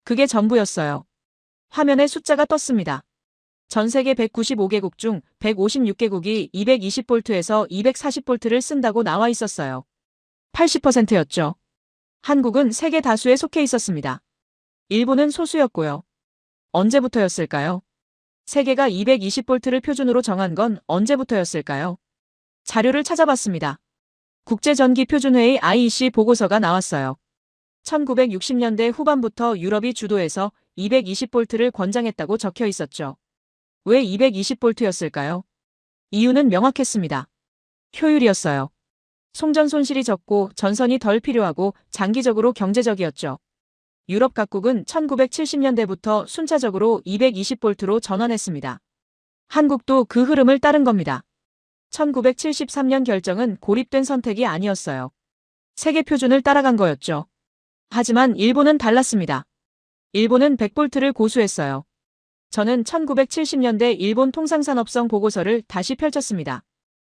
그게 전부였어요. 화면에 숫자가 떴습니다. 전 세계 195개국 중 156개국이 220V에서 240V를 쓴다고 나와 있었어요. 80%였죠. 한국은 세계 다수에 속해 있었습니다. 일본은 소수였고요. 언제부터였을까요? 세계가 220V를 표준으로 정한 건 언제부터였을까요? 자료를 찾아봤습니다. 국제전기표준회의 IEC 보고서가 나왔어요. 1960년대 후반부터 유럽이 주도해서 220V를 권장했다고 적혀 있었죠. 왜 220V였을까요? 이유는 명확했습니다. 효율이었어요. 송전 손실이 적고 전선이 덜 필요하고 장기적으로 경제적이었죠. 유럽 각국은 1970년대부터 순차적으로 220V로 전환했습니다. 한국도 그 흐름을 따른 겁니다. 1973년 결정은 고립된 선택이 아니었어요. 세계 표준을 따라간 거였죠. 하지만 일본은 달랐습니다. 일본은 100V를 고수했어요. 저는 1970년대 일본 통상산업성 보고서를 다시 펼쳤습니다.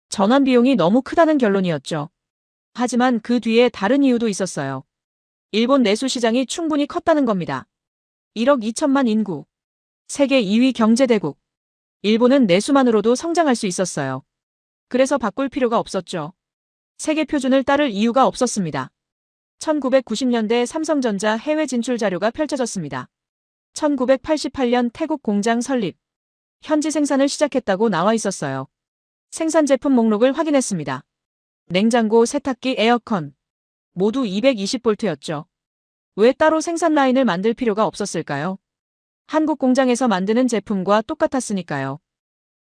전환 비용이 너무 크다는 결론이었죠. 하지만 그 뒤에 다른 이유도 있었어요. 일본 내수 시장이 충분히 컸다는 겁니다. 1억 2천만 인구. 세계 2위 경제대국. 일본은 내수만으로도 성장할 수 있었어요. 그래서 바꿀 필요가 없었죠. 세계 표준을 따를 이유가 없었습니다. 1990년대 삼성전자 해외 진출 자료가 펼쳐졌습니다. 1988년 태국 공장 설립. 현지 생산을 시작했다고 나와 있었어요. 생산 제품 목록을 확인했습니다. 냉장고, 세탁기, 에어컨. 모두 220V였죠. 왜 따로 생산 라인을 만들 필요가 없었을까요? 한국 공장에서 만드는 제품과 똑같았으니까요.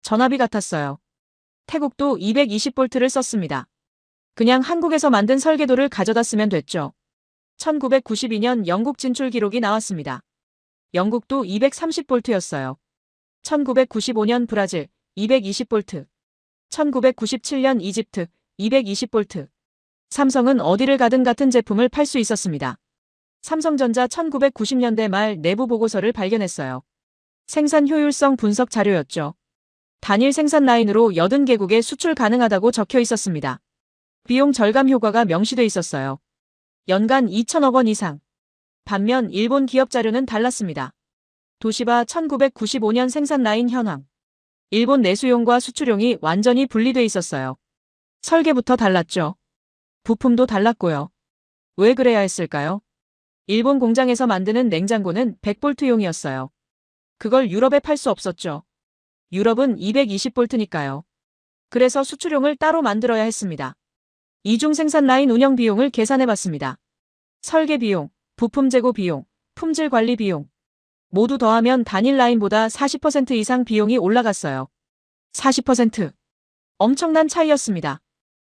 전압이 같았어요. 태국도 220V를 썼습니다. 그냥 한국에서 만든 설계도를 가져다 쓰면 됐죠. 1992년 영국 진출 기록이 나왔습니다. 영국도 230V였어요. 1995년 브라질 220V. 1997년 이집트 220V. 삼성은 어디를 가든 같은 제품을 팔 수 있었습니다. 삼성전자 1990년대 말 내부 보고서를 발견했어요. 생산 효율성 분석 자료였죠. 단일 생산 라인으로 80개국에 수출 가능하다고 적혀 있었습니다. 비용 절감 효과가 명시돼 있었어요. 연간 2천억 원 이상. 반면 일본 기업 자료는 달랐습니다. 도시바 1995년 생산 라인 현황. 일본 내수용과 수출용이 완전히 분리돼 있었어요. 설계부터 달랐죠. 부품도 달랐고요. 왜 그래야 했을까요? 일본 공장에서 만드는 냉장고는 100V용이었어요. 그걸 유럽에 팔 수 없었죠. 유럽은 220V니까요. 그래서 수출용을 따로 만들어야 했습니다. 이중 생산 라인 운영 비용을 계산해봤습니다. 설계 비용, 부품 재고 비용, 품질 관리 비용. 모두 더하면 단일 라인보다 40% 이상 비용이 올라갔어요. 40%. 엄청난 차이였습니다.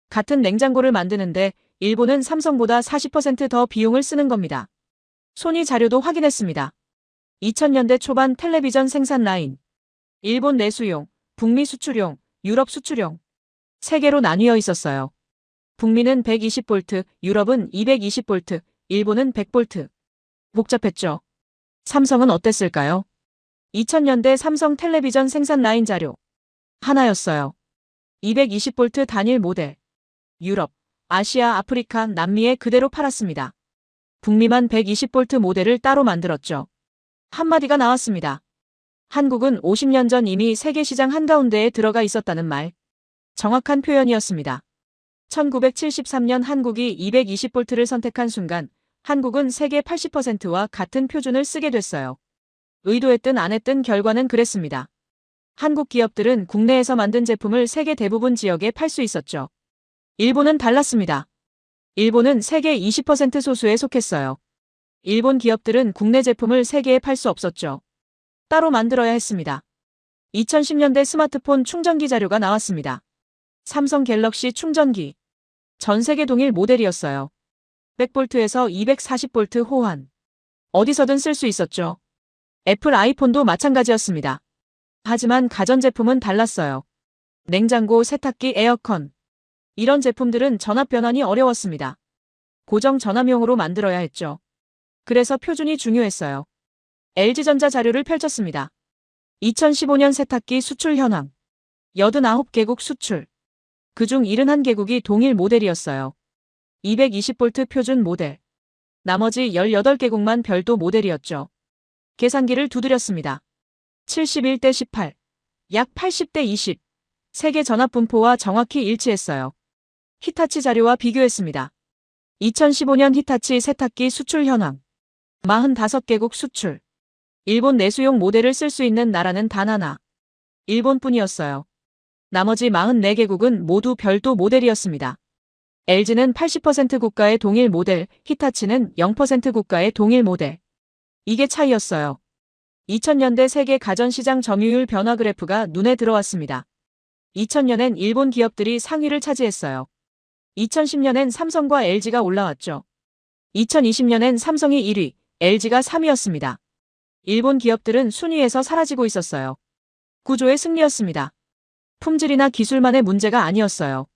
같은 냉장고를 만드는데 일본은 삼성보다 40% 더 비용을 쓰는 겁니다. 소니 자료도 확인했습니다. 2000년대 초반 텔레비전 생산 라인. 일본 내수용, 북미 수출용, 유럽 수출용. 세 개로 나뉘어 있었어요. 북미는 120V, 유럽은 220V, 일본은 100V. 복잡했죠. 삼성은 어땠을까요? 2000년대 삼성 텔레비전 생산 라인 자료. 하나였어요. 220V 단일 모델. 유럽, 아시아, 아프리카, 남미에 그대로 팔았습니다. 북미만 120V 모델을 따로 만들었죠. 한마디가 나왔습니다. 한국은 50년 전 이미 세계 시장 한가운데에 들어가 있었다는 말. 정확한 표현이었습니다. 1973년 한국이 220V를 선택한 순간 한국은 세계 80%와 같은 표준을 쓰게 됐어요. 의도했든 안 했든 결과는 그랬습니다. 한국 기업들은 국내에서 만든 제품을 세계 대부분 지역에 팔 수 있었죠. 일본은 달랐습니다. 일본은 세계 20% 소수에 속했어요. 일본 기업들은 국내 제품을 세계에 팔 수 없었죠. 따로 만들어야 했습니다. 2010년대 스마트폰 충전기 자료가 나왔습니다. 삼성 갤럭시 충전기. 전 세계 동일 모델이었어요. 100V에서 240V 호환. 어디서든 쓸 수 있었죠. 애플 아이폰도 마찬가지였습니다. 하지만 가전제품은 달랐어요. 냉장고, 세탁기, 에어컨. 이런 제품들은 전압 변환이 어려웠습니다. 고정 전압용으로 만들어야 했죠. 그래서 표준이 중요했어요. LG전자 자료를 펼쳤습니다. 2015년 세탁기 수출 현황. 89개국 수출. 그중 71개국이 동일 모델이었어요. 220V 표준 모델. 나머지 18개국만 별도 모델이었죠. 계산기를 두드렸습니다. 71대 18. 약 80대 20. 세계 전압 분포와 정확히 일치했어요. 히타치 자료와 비교했습니다. 2015년 히타치 세탁기 수출 현황. 45개국 수출. 일본 내수용 모델을 쓸 수 있는 나라는 단 하나. 일본뿐이었어요. 나머지 44개국은 모두 별도 모델이었습니다. LG는 80% 국가의 동일 모델, 히타치는 0% 국가의 동일 모델. 이게 차이였어요. 2000년대 세계 가전시장 점유율 변화 그래프가 눈에 들어왔습니다. 2000년엔 일본 기업들이 상위를 차지했어요. 2010년엔 삼성과 LG가 올라왔죠. 2020년엔 삼성이 1위, LG가 3위였습니다. 일본 기업들은 순위에서 사라지고 있었어요. 구조의 승리였습니다. 품질이나 기술만의 문제가 아니었어요.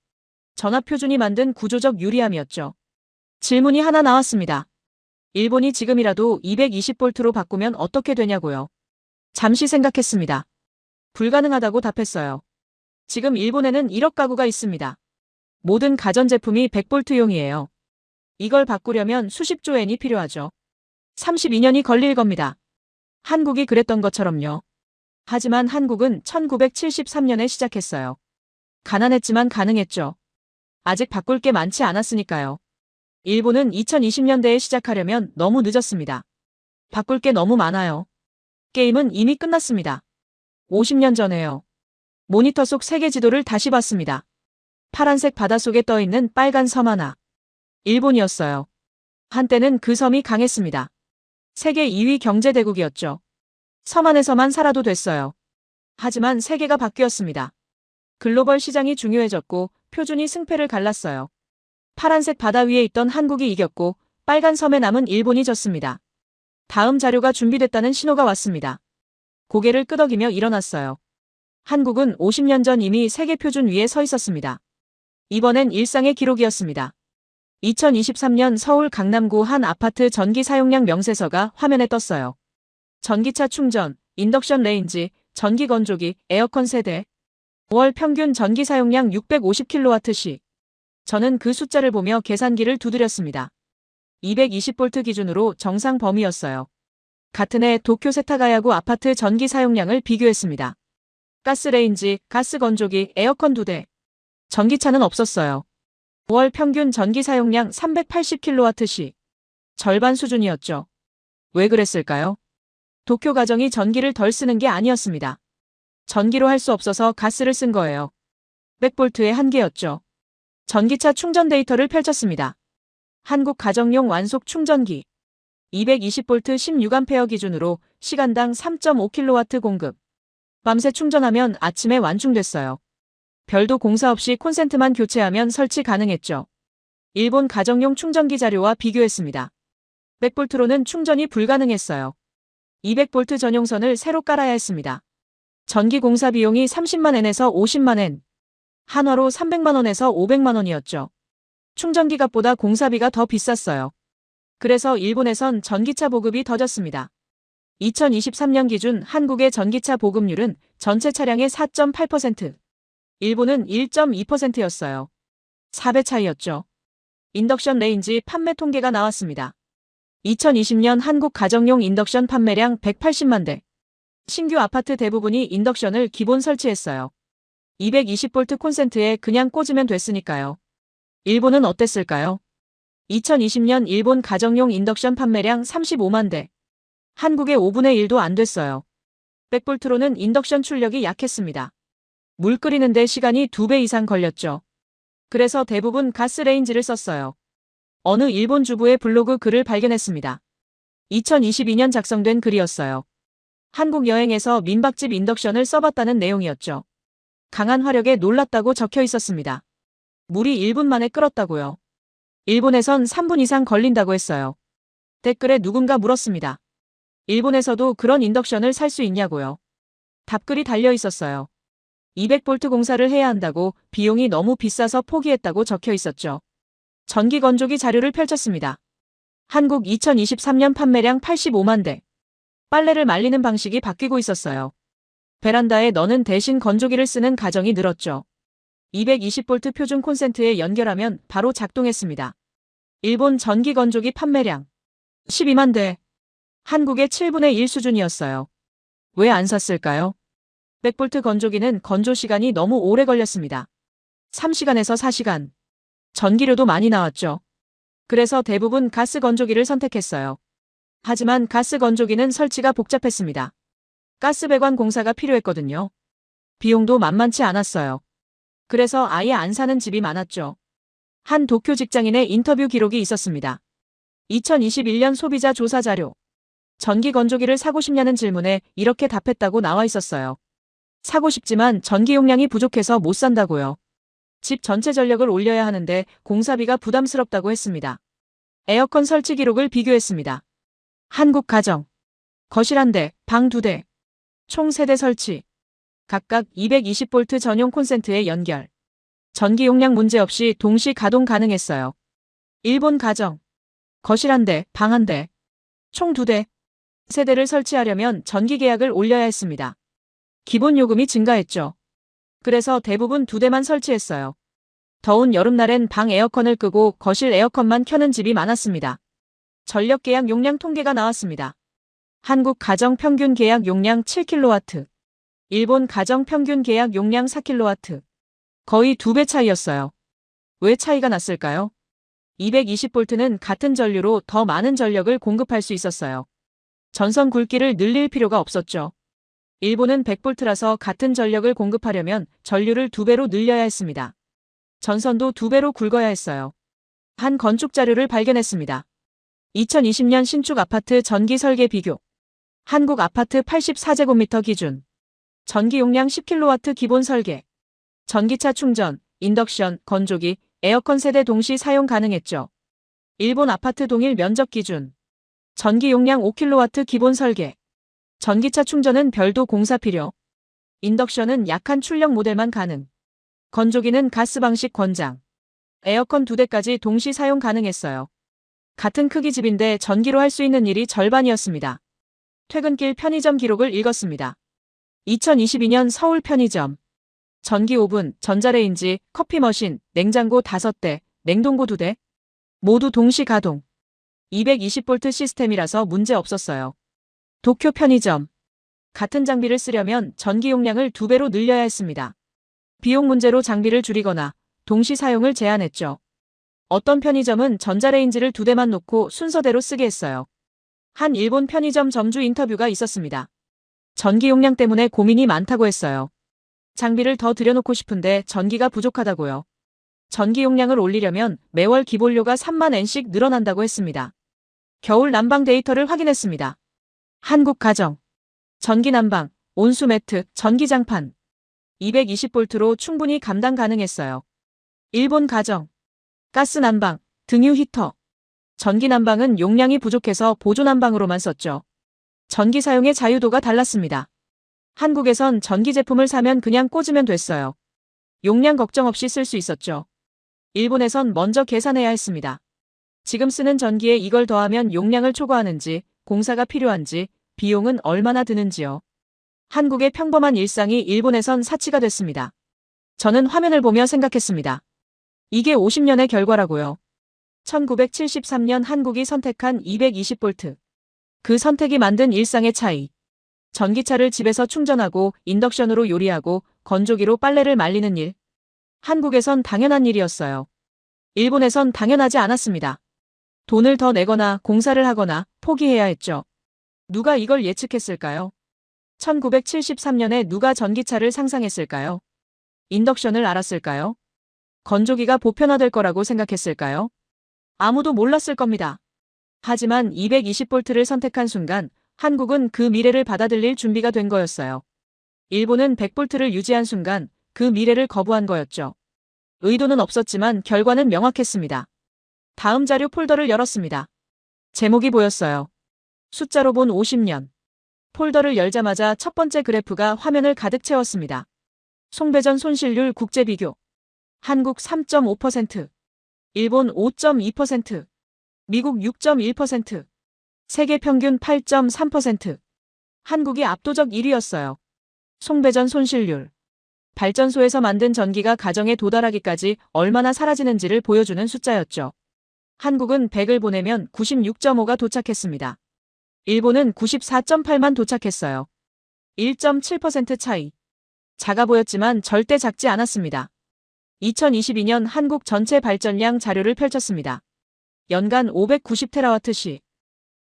전압 표준이 만든 구조적 유리함이었죠. 질문이 하나 나왔습니다. 일본이 지금이라도 220V로 바꾸면 어떻게 되냐고요. 잠시 생각했습니다. 불가능하다고 답했어요. 지금 일본에는 1억 가구가 있습니다. 모든 가전제품이 100V용이에요. 이걸 바꾸려면 수십조 엔이 필요하죠. 32년이 걸릴 겁니다. 한국이 그랬던 것처럼요. 하지만 한국은 1973년에 시작했어요. 가난했지만 가능했죠. 아직 바꿀 게 많지 않았으니까요. 일본은 2020년대에 시작하려면 너무 늦었습니다. 바꿀 게 너무 많아요. 게임은 이미 끝났습니다. 50년 전에요. 모니터 속 세계 지도를 다시 봤습니다. 파란색 바다 속에 떠있는 빨간 섬 하나. 일본이었어요. 한때는 그 섬이 강했습니다. 세계 2위 경제대국이었죠. 섬 안에서만 살아도 됐어요. 하지만 세계가 바뀌었습니다. 글로벌 시장이 중요해졌고 표준이 승패를 갈랐어요. 파란색 바다 위에 있던 한국이 이겼고 빨간 섬에 남은 일본이 졌습니다. 다음 자료가 준비됐다는 신호가 왔습니다. 고개를 끄덕이며 일어났어요. 한국은 50년 전 이미 세계 표준 위에 서 있었습니다. 이번엔 일상의 기록이었습니다. 2023년 서울 강남구 한 아파트 전기 사용량 명세서가 화면에 떴어요. 전기차 충전, 인덕션 레인지, 전기 건조기, 에어컨 세대. 월 평균 전기 사용량 650kWh. 저는 그 숫자를 보며 계산기를 두드렸습니다. 220V 기준으로 정상 범위였어요. 같은 해 도쿄 세타가야구 아파트 전기 사용량을 비교했습니다. 가스레인지, 가스 건조기, 에어컨 2대. 전기차는 없었어요. 월 평균 전기 사용량 380kWh. 절반 수준이었죠. 왜 그랬을까요? 도쿄 가정이 전기를 덜 쓰는 게 아니었습니다. 전기로 할 수 없어서 가스를 쓴 거예요. 100V의 한계였죠. 전기차 충전 데이터를 펼쳤습니다. 한국 가정용 완속 충전기. 220V 16A 기준으로 시간당 3.5kW 공급. 밤새 충전하면 아침에 완충됐어요. 별도 공사 없이 콘센트만 교체하면 설치 가능했죠. 일본 가정용 충전기 자료와 비교했습니다. 100V로는 충전이 불가능했어요. 200V 전용선을 새로 깔아야 했습니다. 전기 공사 비용이 30만엔에서 50만엔. 한화로 300만원에서 500만원이었죠. 충전기 값보다 공사비가 더 비쌌어요. 그래서 일본에선 전기차 보급이 더뎠습니다. 2023년 기준 한국의 전기차 보급률은 전체 차량의 4.8%. 일본은 1.2%였어요. 4배 차이였죠. 인덕션 레인지 판매 통계가 나왔습니다. 2020년 한국 가정용 인덕션 판매량 180만 대. 신규 아파트 대부분이 인덕션을 기본 설치했어요. 220V 콘센트에 그냥 꽂으면 됐으니까요. 일본은 어땠을까요? 2020년 일본 가정용 인덕션 판매량 35만 대. 한국의 5분의 1도 안 됐어요. 100V로는 인덕션 출력이 약했습니다. 물 끓이는데 시간이 2배 이상 걸렸죠. 그래서 대부분 가스레인지를 썼어요. 어느 일본 주부의 블로그 글을 발견했습니다. 2022년 작성된 글이었어요. 한국 여행에서 민박집 인덕션을 써봤다는 내용이었죠. 강한 화력에 놀랐다고 적혀 있었습니다. 물이 1분 만에 끓었다고요. 일본에선 3분 이상 걸린다고 했어요. 댓글에 누군가 물었습니다. 일본에서도 그런 인덕션을 살 수 있냐고요. 답글이 달려 있었어요. 200V 공사를 해야 한다고 비용이 너무 비싸서 포기했다고 적혀 있었죠. 전기 건조기 자료를 펼쳤습니다. 한국 2023년 판매량 85만 대. 빨래를 말리는 방식이 바뀌고 있었어요. 베란다에 너는 대신 건조기를 쓰는 가정이 늘었죠. 220V 표준 콘센트에 연결하면 바로 작동했습니다. 일본 전기 건조기 판매량 12만 대. 한국의 7분의 1 수준이었어요. 왜 안 샀을까요? 100V 건조기는 건조 시간이 너무 오래 걸렸습니다. 3시간에서 4시간. 전기료도 많이 나왔죠. 그래서 대부분 가스 건조기를 선택했어요. 하지만 가스 건조기는 설치가 복잡했습니다. 가스 배관 공사가 필요했거든요. 비용도 만만치 않았어요. 그래서 아예 안 사는 집이 많았죠. 한 도쿄 직장인의 인터뷰 기록이 있었습니다. 2021년 소비자 조사 자료. 전기 건조기를 사고 싶냐는 질문에 이렇게 답했다고 나와 있었어요. 사고 싶지만 전기 용량이 부족해서 못 산다고요. 집 전체 전력을 올려야 하는데 공사비가 부담스럽다고 했습니다. 에어컨 설치 기록을 비교했습니다. 한국 가정. 거실 1대, 방 2대. 총 3대 설치. 각각 220V 전용 콘센트에 연결. 전기 용량 문제없이 동시 가동 가능했어요. 일본 가정. 거실 1대, 방 1대. 총 2대. 세대를 설치하려면 전기 계약을 올려야 했습니다. 기본 요금이 증가했죠. 그래서 대부분 2대만 설치했어요. 더운 여름날엔 방 에어컨을 끄고 거실 에어컨만 켜는 집이 많았습니다. 전력 계약 용량 통계가 나왔습니다. 한국 가정 평균 계약 용량 7kW. 일본 가정 평균 계약 용량 4kW. 거의 2배 차이였어요. 왜 차이가 났을까요? 220V는 같은 전류로 더 많은 전력을 공급할 수 있었어요. 전선 굵기를 늘릴 필요가 없었죠. 일본은 100V라서 같은 전력을 공급하려면 전류를 2배로 늘려야 했습니다. 전선도 2배로 굵어야 했어요. 한 건축 자료를 발견했습니다. 2020년 신축 아파트 전기 설계 비교. 한국 아파트 84제곱미터 기준. 전기 용량 10kW 기본 설계. 전기차 충전, 인덕션, 건조기, 에어컨 세대 동시 사용 가능했죠. 일본 아파트 동일 면적 기준. 전기 용량 5kW 기본 설계. 전기차 충전은 별도 공사 필요. 인덕션은 약한 출력 모델만 가능. 건조기는 가스 방식 권장. 에어컨 2대까지 동시 사용 가능했어요. 같은 크기 집인데 전기로 할 수 있는 일이 절반이었습니다. 퇴근길 편의점 기록을 읽었습니다. 2022년 서울 편의점. 전기 오븐, 전자레인지, 커피 머신, 냉장고 5대, 냉동고 2대. 모두 동시 가동. 220V 시스템이라서 문제 없었어요. 도쿄 편의점. 같은 장비를 쓰려면 전기 용량을 2배로 늘려야 했습니다. 비용 문제로 장비를 줄이거나 동시 사용을 제한했죠. 어떤 편의점은 전자레인지를 2대만 놓고 순서대로 쓰게 했어요. 한 일본 편의점 점주 인터뷰가 있었습니다. 전기 용량 때문에 고민이 많다고 했어요. 장비를 더 들여놓고 싶은데 전기가 부족하다고요. 전기 용량을 올리려면 매월 기본료가 3만 엔씩 늘어난다고 했습니다. 겨울 난방 데이터를 확인했습니다. 한국 가정. 전기 난방, 온수 매트, 전기장판. 220V로 충분히 감당 가능했어요. 일본 가정. 가스 난방, 등유 히터. 전기 난방은 용량이 부족해서 보조 난방으로만 썼죠. 전기 사용의 자유도가 달랐습니다. 한국에선 전기 제품을 사면 그냥 꽂으면 됐어요. 용량 걱정 없이 쓸 수 있었죠. 일본에선 먼저 계산해야 했습니다. 지금 쓰는 전기에 이걸 더하면 용량을 초과하는지, 공사가 필요한지, 비용은 얼마나 드는지요. 한국의 평범한 일상이 일본에선 사치가 됐습니다. 저는 화면을 보며 생각했습니다. 이게 50년의 결과라고요. 1973년 한국이 선택한 220V. 그 선택이 만든 일상의 차이. 전기차를 집에서 충전하고 인덕션으로 요리하고 건조기로 빨래를 말리는 일. 한국에선 당연한 일이었어요. 일본에선 당연하지 않았습니다. 돈을 더 내거나 공사를 하거나 포기해야 했죠. 누가 이걸 예측했을까요? 1973년에 누가 전기차를 상상했을까요? 인덕션을 알았을까요? 건조기가 보편화될 거라고 생각했을까요? 아무도 몰랐을 겁니다. 하지만 220V를 선택한 순간 한국은 그 미래를 받아들일 준비가 된 거였어요. 일본은 100V를 유지한 순간 그 미래를 거부한 거였죠. 의도는 없었지만 결과는 명확했습니다. 다음 자료 폴더를 열었습니다. 제목이 보였어요. 숫자로 본 50년. 폴더를 열자마자 첫 번째 그래프가 화면을 가득 채웠습니다. 송배전 손실률 국제 비교. 한국 3.5%, 일본 5.2%, 미국 6.1%, 세계 평균 8.3%. 한국이 압도적 1위였어요. 송배전 손실률. 발전소에서 만든 전기가 가정에 도달하기까지 얼마나 사라지는지를 보여주는 숫자였죠. 한국은 100을 보내면 96.5가 도착했습니다. 일본은 94.8만 도착했어요. 1.7% 차이. 작아 보였지만 절대 작지 않았습니다. 2022년 한국 전체 발전량 자료를 펼쳤습니다. 연간 590테라와트시.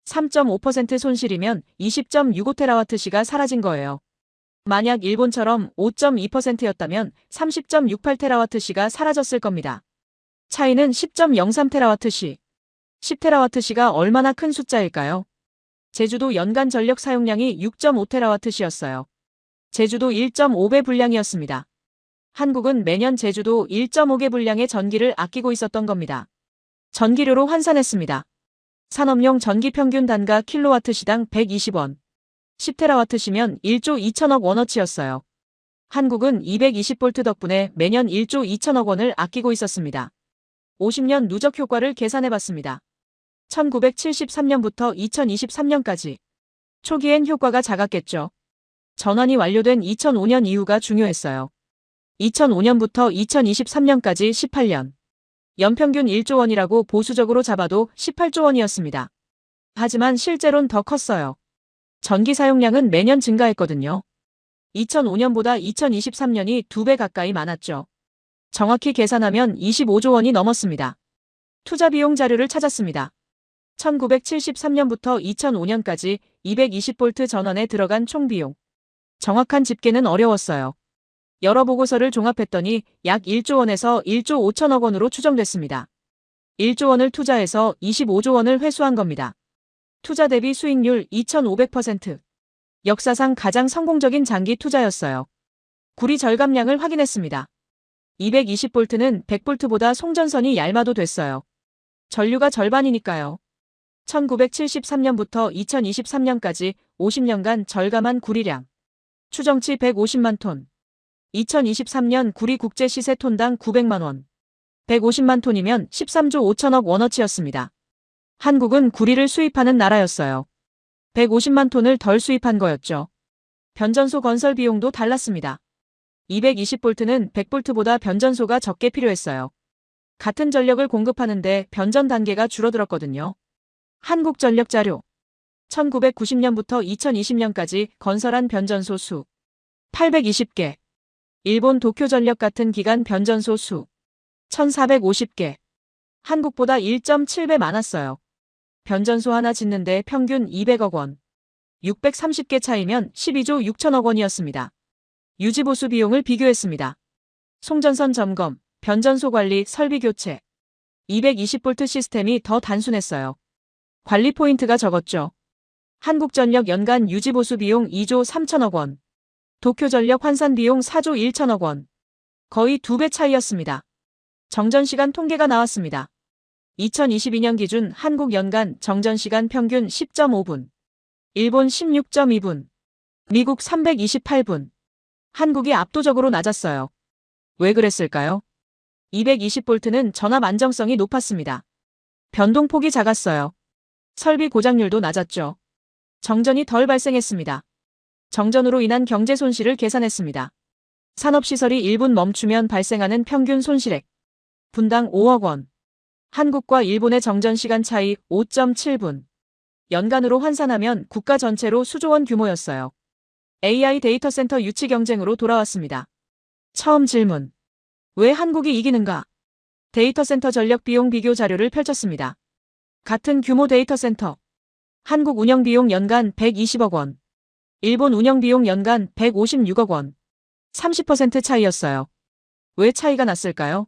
3.5% 손실이면 20.65테라와트시가 사라진 거예요. 만약 일본처럼 5.2%였다면 30.68테라와트시가 사라졌을 겁니다. 차이는 10.03테라와트시. 10테라와트시가 얼마나 큰 숫자일까요? 제주도 연간 전력 사용량이 6.5테라와트시였어요. 제주도 1.5배 분량이었습니다. 한국은 매년 제주도 1.5개 분량의 전기를 아끼고 있었던 겁니다. 전기료로 환산했습니다. 산업용 전기 평균 단가 킬로와트시당 120원. 10테라와트시면 1조 2천억 원어치였어요. 한국은 220V 덕분에 매년 1조 2천억 원을 아끼고 있었습니다. 50년 누적 효과를 계산해봤습니다. 1973년부터 2023년까지. 초기엔 효과가 작았겠죠. 전환이 완료된 2005년 이후가 중요했어요. 2005년부터 2023년까지 18년. 연평균 1조 원이라고 보수적으로 잡아도 18조 원이었습니다. 하지만 실제로는 더 컸어요. 전기 사용량은 매년 증가했거든요. 2005년보다 2023년이 2배 가까이 많았죠. 정확히 계산하면 25조 원이 넘었습니다. 투자 비용 자료를 찾았습니다. 1973년부터 2005년까지 220V 전원에 들어간 총 비용. 정확한 집계는 어려웠어요. 여러 보고서를 종합했더니 약 1조 원에서 1조 5천억 원으로 추정됐습니다. 1조 원을 투자해서 25조 원을 회수한 겁니다. 투자 대비 수익률 2500%. 역사상 가장 성공적인 장기 투자였어요. 구리 절감량을 확인했습니다. 220V는 100V보다 송전선이 얇아도 됐어요. 전류가 절반이니까요. 1973년부터 2023년까지 50년간 절감한 구리량. 추정치 150만 톤. 2023년 구리 국제 시세 톤당 900만 원. 150만 톤이면 13조 5천억 원어치였습니다. 한국은 구리를 수입하는 나라였어요. 150만 톤을 덜 수입한 거였죠. 변전소 건설 비용도 달랐습니다. 220V는 100V보다 변전소가 적게 필요했어요. 같은 전력을 공급하는데 변전 단계가 줄어들었거든요. 한국전력 자료. 1990년부터 2020년까지 건설한 변전소 수. 820개. 일본 도쿄전력 같은 기간 변전소 수. 1450개. 한국보다 1.7배 많았어요. 변전소 하나 짓는데 평균 200억 원. 630개 차이면 12조 6천억 원이었습니다. 유지보수 비용을 비교했습니다. 송전선 점검, 변전소 관리, 설비 교체. 220V 시스템이 더 단순했어요. 관리 포인트가 적었죠. 한국전력 연간 유지보수 비용 2조 3천억 원. 도쿄전력 환산 비용 4조 1천억 원. 거의 2배 차이였습니다. 정전시간 통계가 나왔습니다. 2022년 기준 한국 연간 정전시간 평균 10.5분. 일본 16.2분. 미국 328분. 한국이 압도적으로 낮았어요. 왜 그랬을까요? 220V는 전압 안정성이 높았습니다. 변동폭이 작았어요. 설비 고장률도 낮았죠. 정전이 덜 발생했습니다. 정전으로 인한 경제 손실을 계산했습니다. 산업시설이 1분 멈추면 발생하는 평균 손실액. 분당 5억 원. 한국과 일본의 정전시간 차이 5.7분. 연간으로 환산하면 국가 전체로 수조 원 규모였어요. AI 데이터 센터 유치 경쟁으로 돌아왔습니다. 처음 질문. 왜 한국이 이기는가? 데이터 센터 전력 비용 비교 자료를 펼쳤습니다. 같은 규모 데이터 센터. 한국 운영 비용 연간 120억 원. 일본 운영 비용 연간 156억 원. 30% 차이였어요. 왜 차이가 났을까요?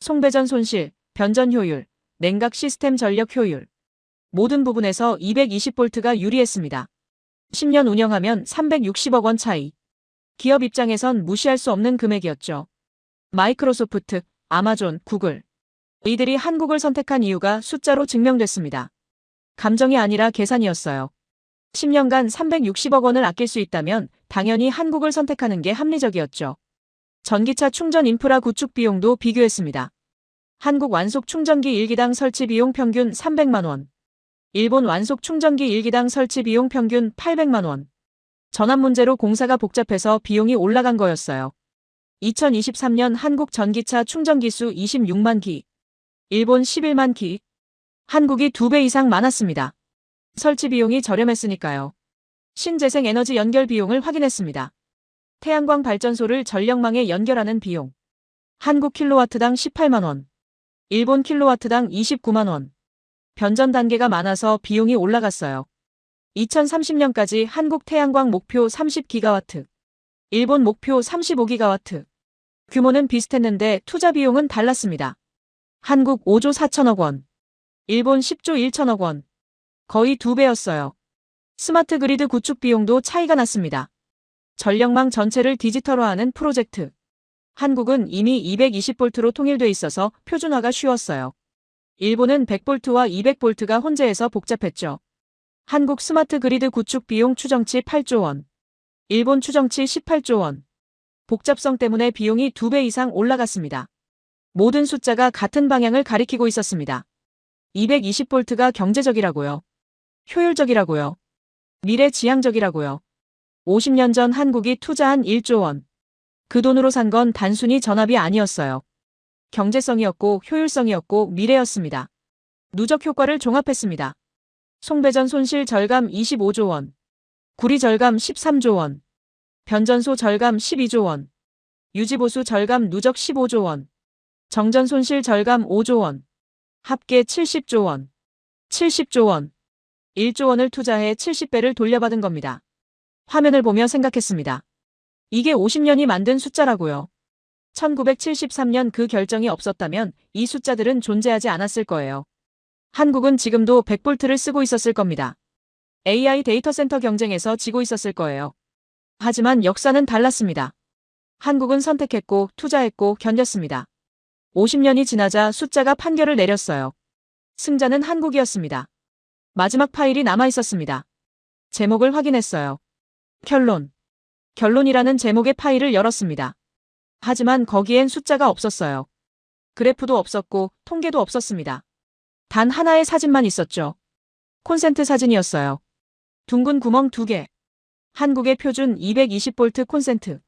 송배전 손실, 변전 효율, 냉각 시스템 전력 효율. 모든 부분에서 220V가 유리했습니다. 10년 운영하면 360억 원 차이. 기업 입장에선 무시할 수 없는 금액이었죠. 마이크로소프트, 아마존, 구글. 이들이 한국을 선택한 이유가 숫자로 증명됐습니다. 감정이 아니라 계산이었어요. 10년간 360억 원을 아낄 수 있다면 당연히 한국을 선택하는 게 합리적이었죠. 전기차 충전 인프라 구축 비용도 비교했습니다. 한국 완속 충전기 1기당 설치 비용 평균 300만 원. 일본 완속 충전기 1기당 설치 비용 평균 800만 원. 전환 문제로 공사가 복잡해서 비용이 올라간 거였어요. 2023년 한국 전기차 충전기 수 26만 기. 일본 11만 기. 한국이 2배 이상 많았습니다. 설치 비용이 저렴했으니까요. 신재생 에너지 연결 비용을 확인했습니다. 태양광 발전소를 전력망에 연결하는 비용. 한국 킬로와트당 18만 원. 일본 킬로와트당 29만 원. 변전 단계가 많아서 비용이 올라갔어요. 2030년까지 한국 태양광 목표 30기가와트. 일본 목표 35기가와트. 규모는 비슷했는데 투자 비용은 달랐습니다. 한국 5조 4천억 원. 일본 10조 1천억 원. 거의 2배였어요. 스마트 그리드 구축 비용도 차이가 났습니다. 전력망 전체를 디지털화하는 프로젝트. 한국은 이미 220볼트로 통일돼 있어서 표준화가 쉬웠어요. 일본은 100볼트와 200볼트가 혼재해서 복잡했죠. 한국 스마트 그리드 구축 비용 추정치 8조 원. 일본 추정치 18조 원. 복잡성 때문에 비용이 2배 이상 올라갔습니다. 모든 숫자가 같은 방향을 가리키고 있었습니다. 220볼트가 경제적이라고요. 효율적이라고요. 미래지향적이라고요. 50년 전 한국이 투자한 1조 원. 그 돈으로 산 건 단순히 전압이 아니었어요. 경제성이었고 효율성이었고 미래였습니다. 누적 효과를 종합했습니다. 송배전 손실 절감 25조 원. 구리 절감 13조 원. 변전소 절감 12조 원. 유지보수 절감 누적 15조 원. 정전 손실 절감 5조 원. 합계 70조 원. 70조 원. 1조 원을 투자해 70배를 돌려받은 겁니다. 화면을 보며 생각했습니다. 이게 50년이 만든 숫자라고요. 1973년 그 결정이 없었다면 이 숫자들은 존재하지 않았을 거예요. 한국은 지금도 100볼트를 쓰고 있었을 겁니다. AI 데이터 센터 경쟁에서 지고 있었을 거예요. 하지만 역사는 달랐습니다. 한국은 선택했고 투자했고 견뎠습니다. 50년이 지나자 숫자가 판결을 내렸어요. 승자는 한국이었습니다. 마지막 파일이 남아 있었습니다. 제목을 확인했어요. 결론. 결론이라는 제목의 파일을 열었습니다. 하지만 거기엔 숫자가 없었어요. 그래프도 없었고 통계도 없었습니다. 단 하나의 사진만 있었죠. 콘센트 사진이었어요. 둥근 구멍 2개. 한국의 표준 220볼트 콘센트.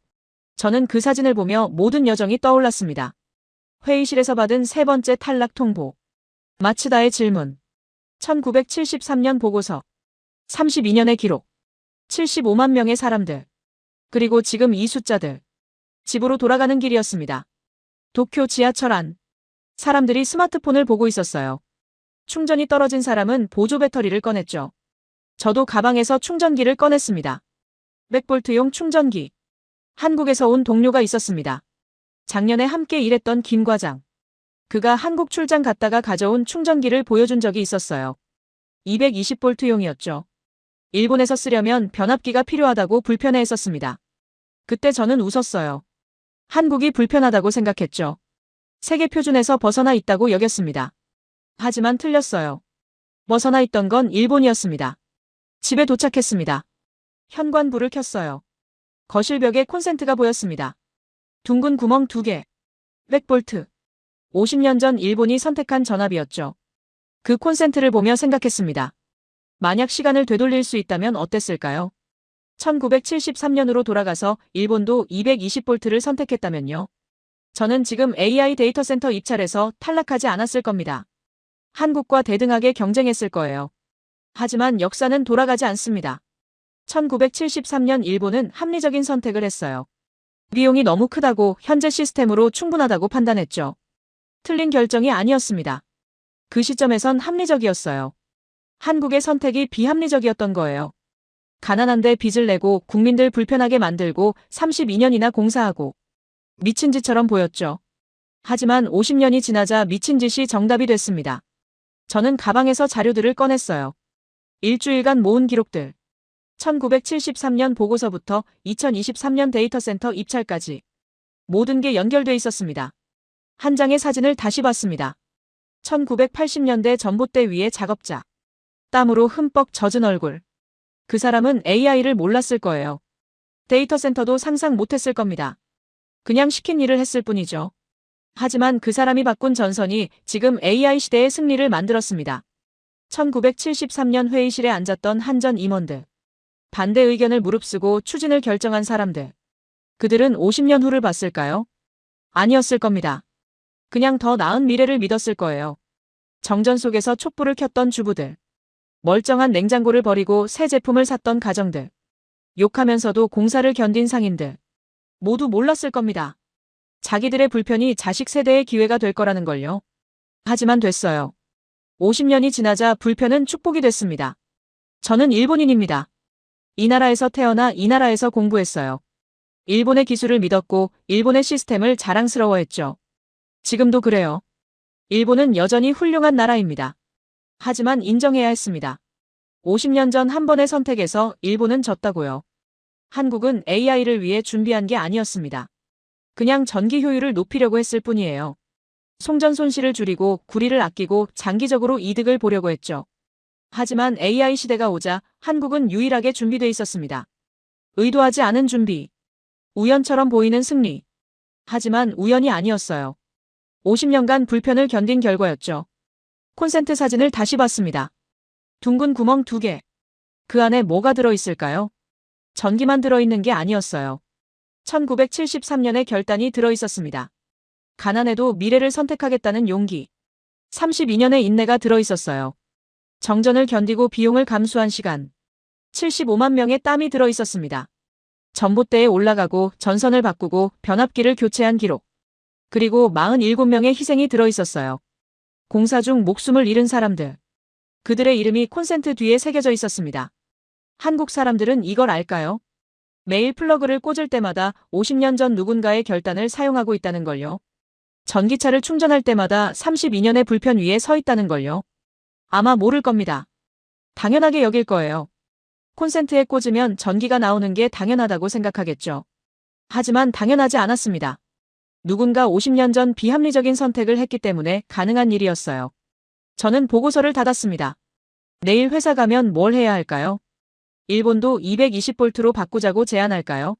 저는 그 사진을 보며 모든 여정이 떠올랐습니다. 회의실에서 받은 세 번째 탈락 통보. 마츠다의 질문. 1973년 보고서. 32년의 기록. 75만 명의 사람들. 그리고 지금 이 숫자들. 집으로 돌아가는 길이었습니다. 도쿄 지하철 안. 사람들이 스마트폰을 보고 있었어요. 충전이 떨어진 사람은 보조 배터리를 꺼냈죠. 저도 가방에서 충전기를 꺼냈습니다. 100볼트용 충전기. 한국에서 온 동료가 있었습니다. 작년에 함께 일했던 김 과장. 그가 한국 출장 갔다가 가져온 충전기를 보여준 적이 있었어요. 220볼트용이었죠. 일본에서 쓰려면 변압기가 필요하다고 불편해했었습니다. 그때 저는 웃었어요. 한국이 불편하다고 생각했죠. 세계 표준에서 벗어나 있다고 여겼습니다. 하지만 틀렸어요. 벗어나 있던 건 일본이었습니다. 집에 도착했습니다. 현관불을 켰어요. 거실벽에 콘센트가 보였습니다. 둥근 구멍 2개. 100볼트. 50년 전 일본이 선택한 전압이었죠. 그 콘센트를 보며 생각했습니다. 만약 시간을 되돌릴 수 있다면 어땠을까요? 1973년으로 돌아가서 일본도 220볼트를 선택했다면요. 저는 지금 AI 데이터 센터 입찰에서 탈락하지 않았을 겁니다. 한국과 대등하게 경쟁했을 거예요. 하지만 역사는 돌아가지 않습니다. 1973년 일본은 합리적인 선택을 했어요. 비용이 너무 크다고 현재 시스템으로 충분하다고 판단했죠. 틀린 결정이 아니었습니다. 그 시점에선 합리적이었어요. 한국의 선택이 비합리적이었던 거예요. 가난한데 빚을 내고 국민들 불편하게 만들고 32년이나 공사하고 미친 짓처럼 보였죠. 하지만 50년이 지나자 미친 짓이 정답이 됐습니다. 저는 가방에서 자료들을 꺼냈어요. 일주일간 모은 기록들. 1973년 보고서부터 2023년 데이터 센터 입찰까지 모든 게 연결돼 있었습니다. 한 장의 사진을 다시 봤습니다. 1980년대 전봇대 위의 작업자. 땀으로 흠뻑 젖은 얼굴. 그 사람은 AI를 몰랐을 거예요. 데이터 센터도 상상 못했을 겁니다. 그냥 시킨 일을 했을 뿐이죠. 하지만 그 사람이 바꾼 전선이 지금 AI 시대의 승리를 만들었습니다. 1973년 회의실에 앉았던 한전 임원들. 반대 의견을 무릅쓰고 추진을 결정한 사람들. 그들은 50년 후를 봤을까요? 아니었을 겁니다. 그냥 더 나은 미래를 믿었을 거예요. 정전 속에서 촛불을 켰던 주부들. 멀쩡한 냉장고를 버리고 새 제품을 샀던 가정들. 욕하면서도 공사를 견딘 상인들. 모두 몰랐을 겁니다. 자기들의 불편이 자식 세대의 기회가 될 거라는 걸요. 하지만 됐어요. 50년이 지나자 불편은 축복이 됐습니다. 저는 일본인입니다. 이 나라에서 태어나 이 나라에서 공부했어요. 일본의 기술을 믿었고 일본의 시스템을 자랑스러워했죠. 지금도 그래요. 일본은 여전히 훌륭한 나라입니다. 하지만 인정해야 했습니다. 50년 전 한 번의 선택에서 일본은 졌다고요. 한국은 AI를 위해 준비한 게 아니었습니다. 그냥 전기 효율을 높이려고 했을 뿐이에요. 송전 손실을 줄이고 구리를 아끼고 장기적으로 이득을 보려고 했죠. 하지만 AI 시대가 오자 한국은 유일하게 준비돼 있었습니다. 의도하지 않은 준비. 우연처럼 보이는 승리. 하지만 우연이 아니었어요. 50년간 불편을 견딘 결과였죠. 콘센트 사진을 다시 봤습니다. 둥근 구멍 2개. 그 안에 뭐가 들어있을까요? 전기만 들어있는 게 아니었어요. 1973년에 결단이 들어있었습니다. 가난해도 미래를 선택하겠다는 용기. 32년의 인내가 들어있었어요. 정전을 견디고 비용을 감수한 시간. 75만 명의 땀이 들어있었습니다. 전봇대에 올라가고 전선을 바꾸고 변압기를 교체한 기록. 그리고 47명의 희생이 들어있었어요. 공사 중 목숨을 잃은 사람들. 그들의 이름이 콘센트 뒤에 새겨져 있었습니다. 한국 사람들은 이걸 알까요? 매일 플러그를 꽂을 때마다 50년 전 누군가의 결단을 사용하고 있다는 걸요. 전기차를 충전할 때마다 32년의 불편 위에 서 있다는 걸요. 아마 모를 겁니다. 당연하게 여길 거예요. 콘센트에 꽂으면 전기가 나오는 게 당연하다고 생각하겠죠. 하지만 당연하지 않았습니다. 누군가 50년 전 비합리적인 선택을 했기 때문에 가능한 일이었어요. 저는 보고서를 닫았습니다. 내일 회사 가면 뭘 해야 할까요? 일본도 220볼트로 바꾸자고 제안할까요?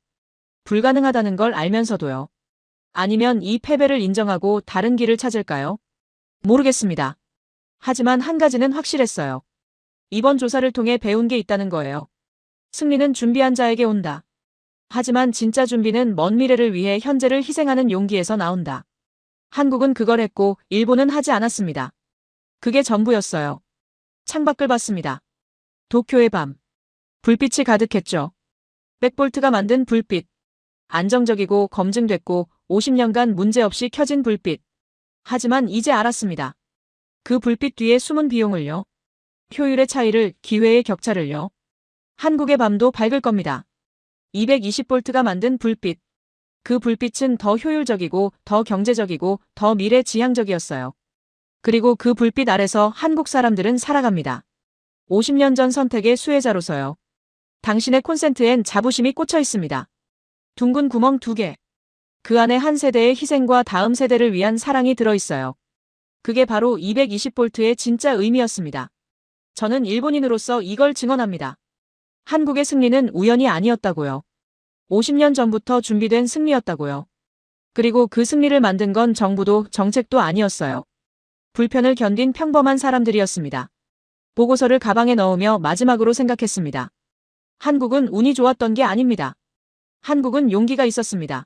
불가능하다는 걸 알면서도요. 아니면 이 패배를 인정하고 다른 길을 찾을까요? 모르겠습니다. 하지만 한 가지는 확실했어요. 이번 조사를 통해 배운 게 있다는 거예요. 승리는 준비한 자에게 온다. 하지만 진짜 준비는 먼 미래를 위해 현재를 희생하는 용기에서 나온다. 한국은 그걸 했고 일본은 하지 않았습니다. 그게 전부였어요. 창밖을 봤습니다. 도쿄의 밤. 불빛이 가득했죠. 100볼트가 만든 불빛. 안정적이고 검증됐고 50년간 문제없이 켜진 불빛. 하지만 이제 알았습니다. 그 불빛 뒤에 숨은 비용을요. 효율의 차이를, 기회의 격차를요. 한국의 밤도 밝을 겁니다. 220볼트가 만든 불빛. 그 불빛은 더 효율적이고 더 경제적이고 더 미래지향적이었어요. 그리고 그 불빛 아래서 한국 사람들은 살아갑니다. 50년 전 선택의 수혜자로서요. 당신의 콘센트엔 자부심이 꽂혀 있습니다. 둥근 구멍 2개. 그 안에 한 세대의 희생과 다음 세대를 위한 사랑이 들어있어요. 그게 바로 220볼트의 진짜 의미였습니다. 저는 일본인으로서 이걸 증언합니다. 한국의 승리는 우연이 아니었다고요. 50년 전부터 준비된 승리였다고요. 그리고 그 승리를 만든 건 정부도 정책도 아니었어요. 불편을 견딘 평범한 사람들이었습니다. 보고서를 가방에 넣으며 마지막으로 생각했습니다. 한국은 운이 좋았던 게 아닙니다. 한국은 용기가 있었습니다.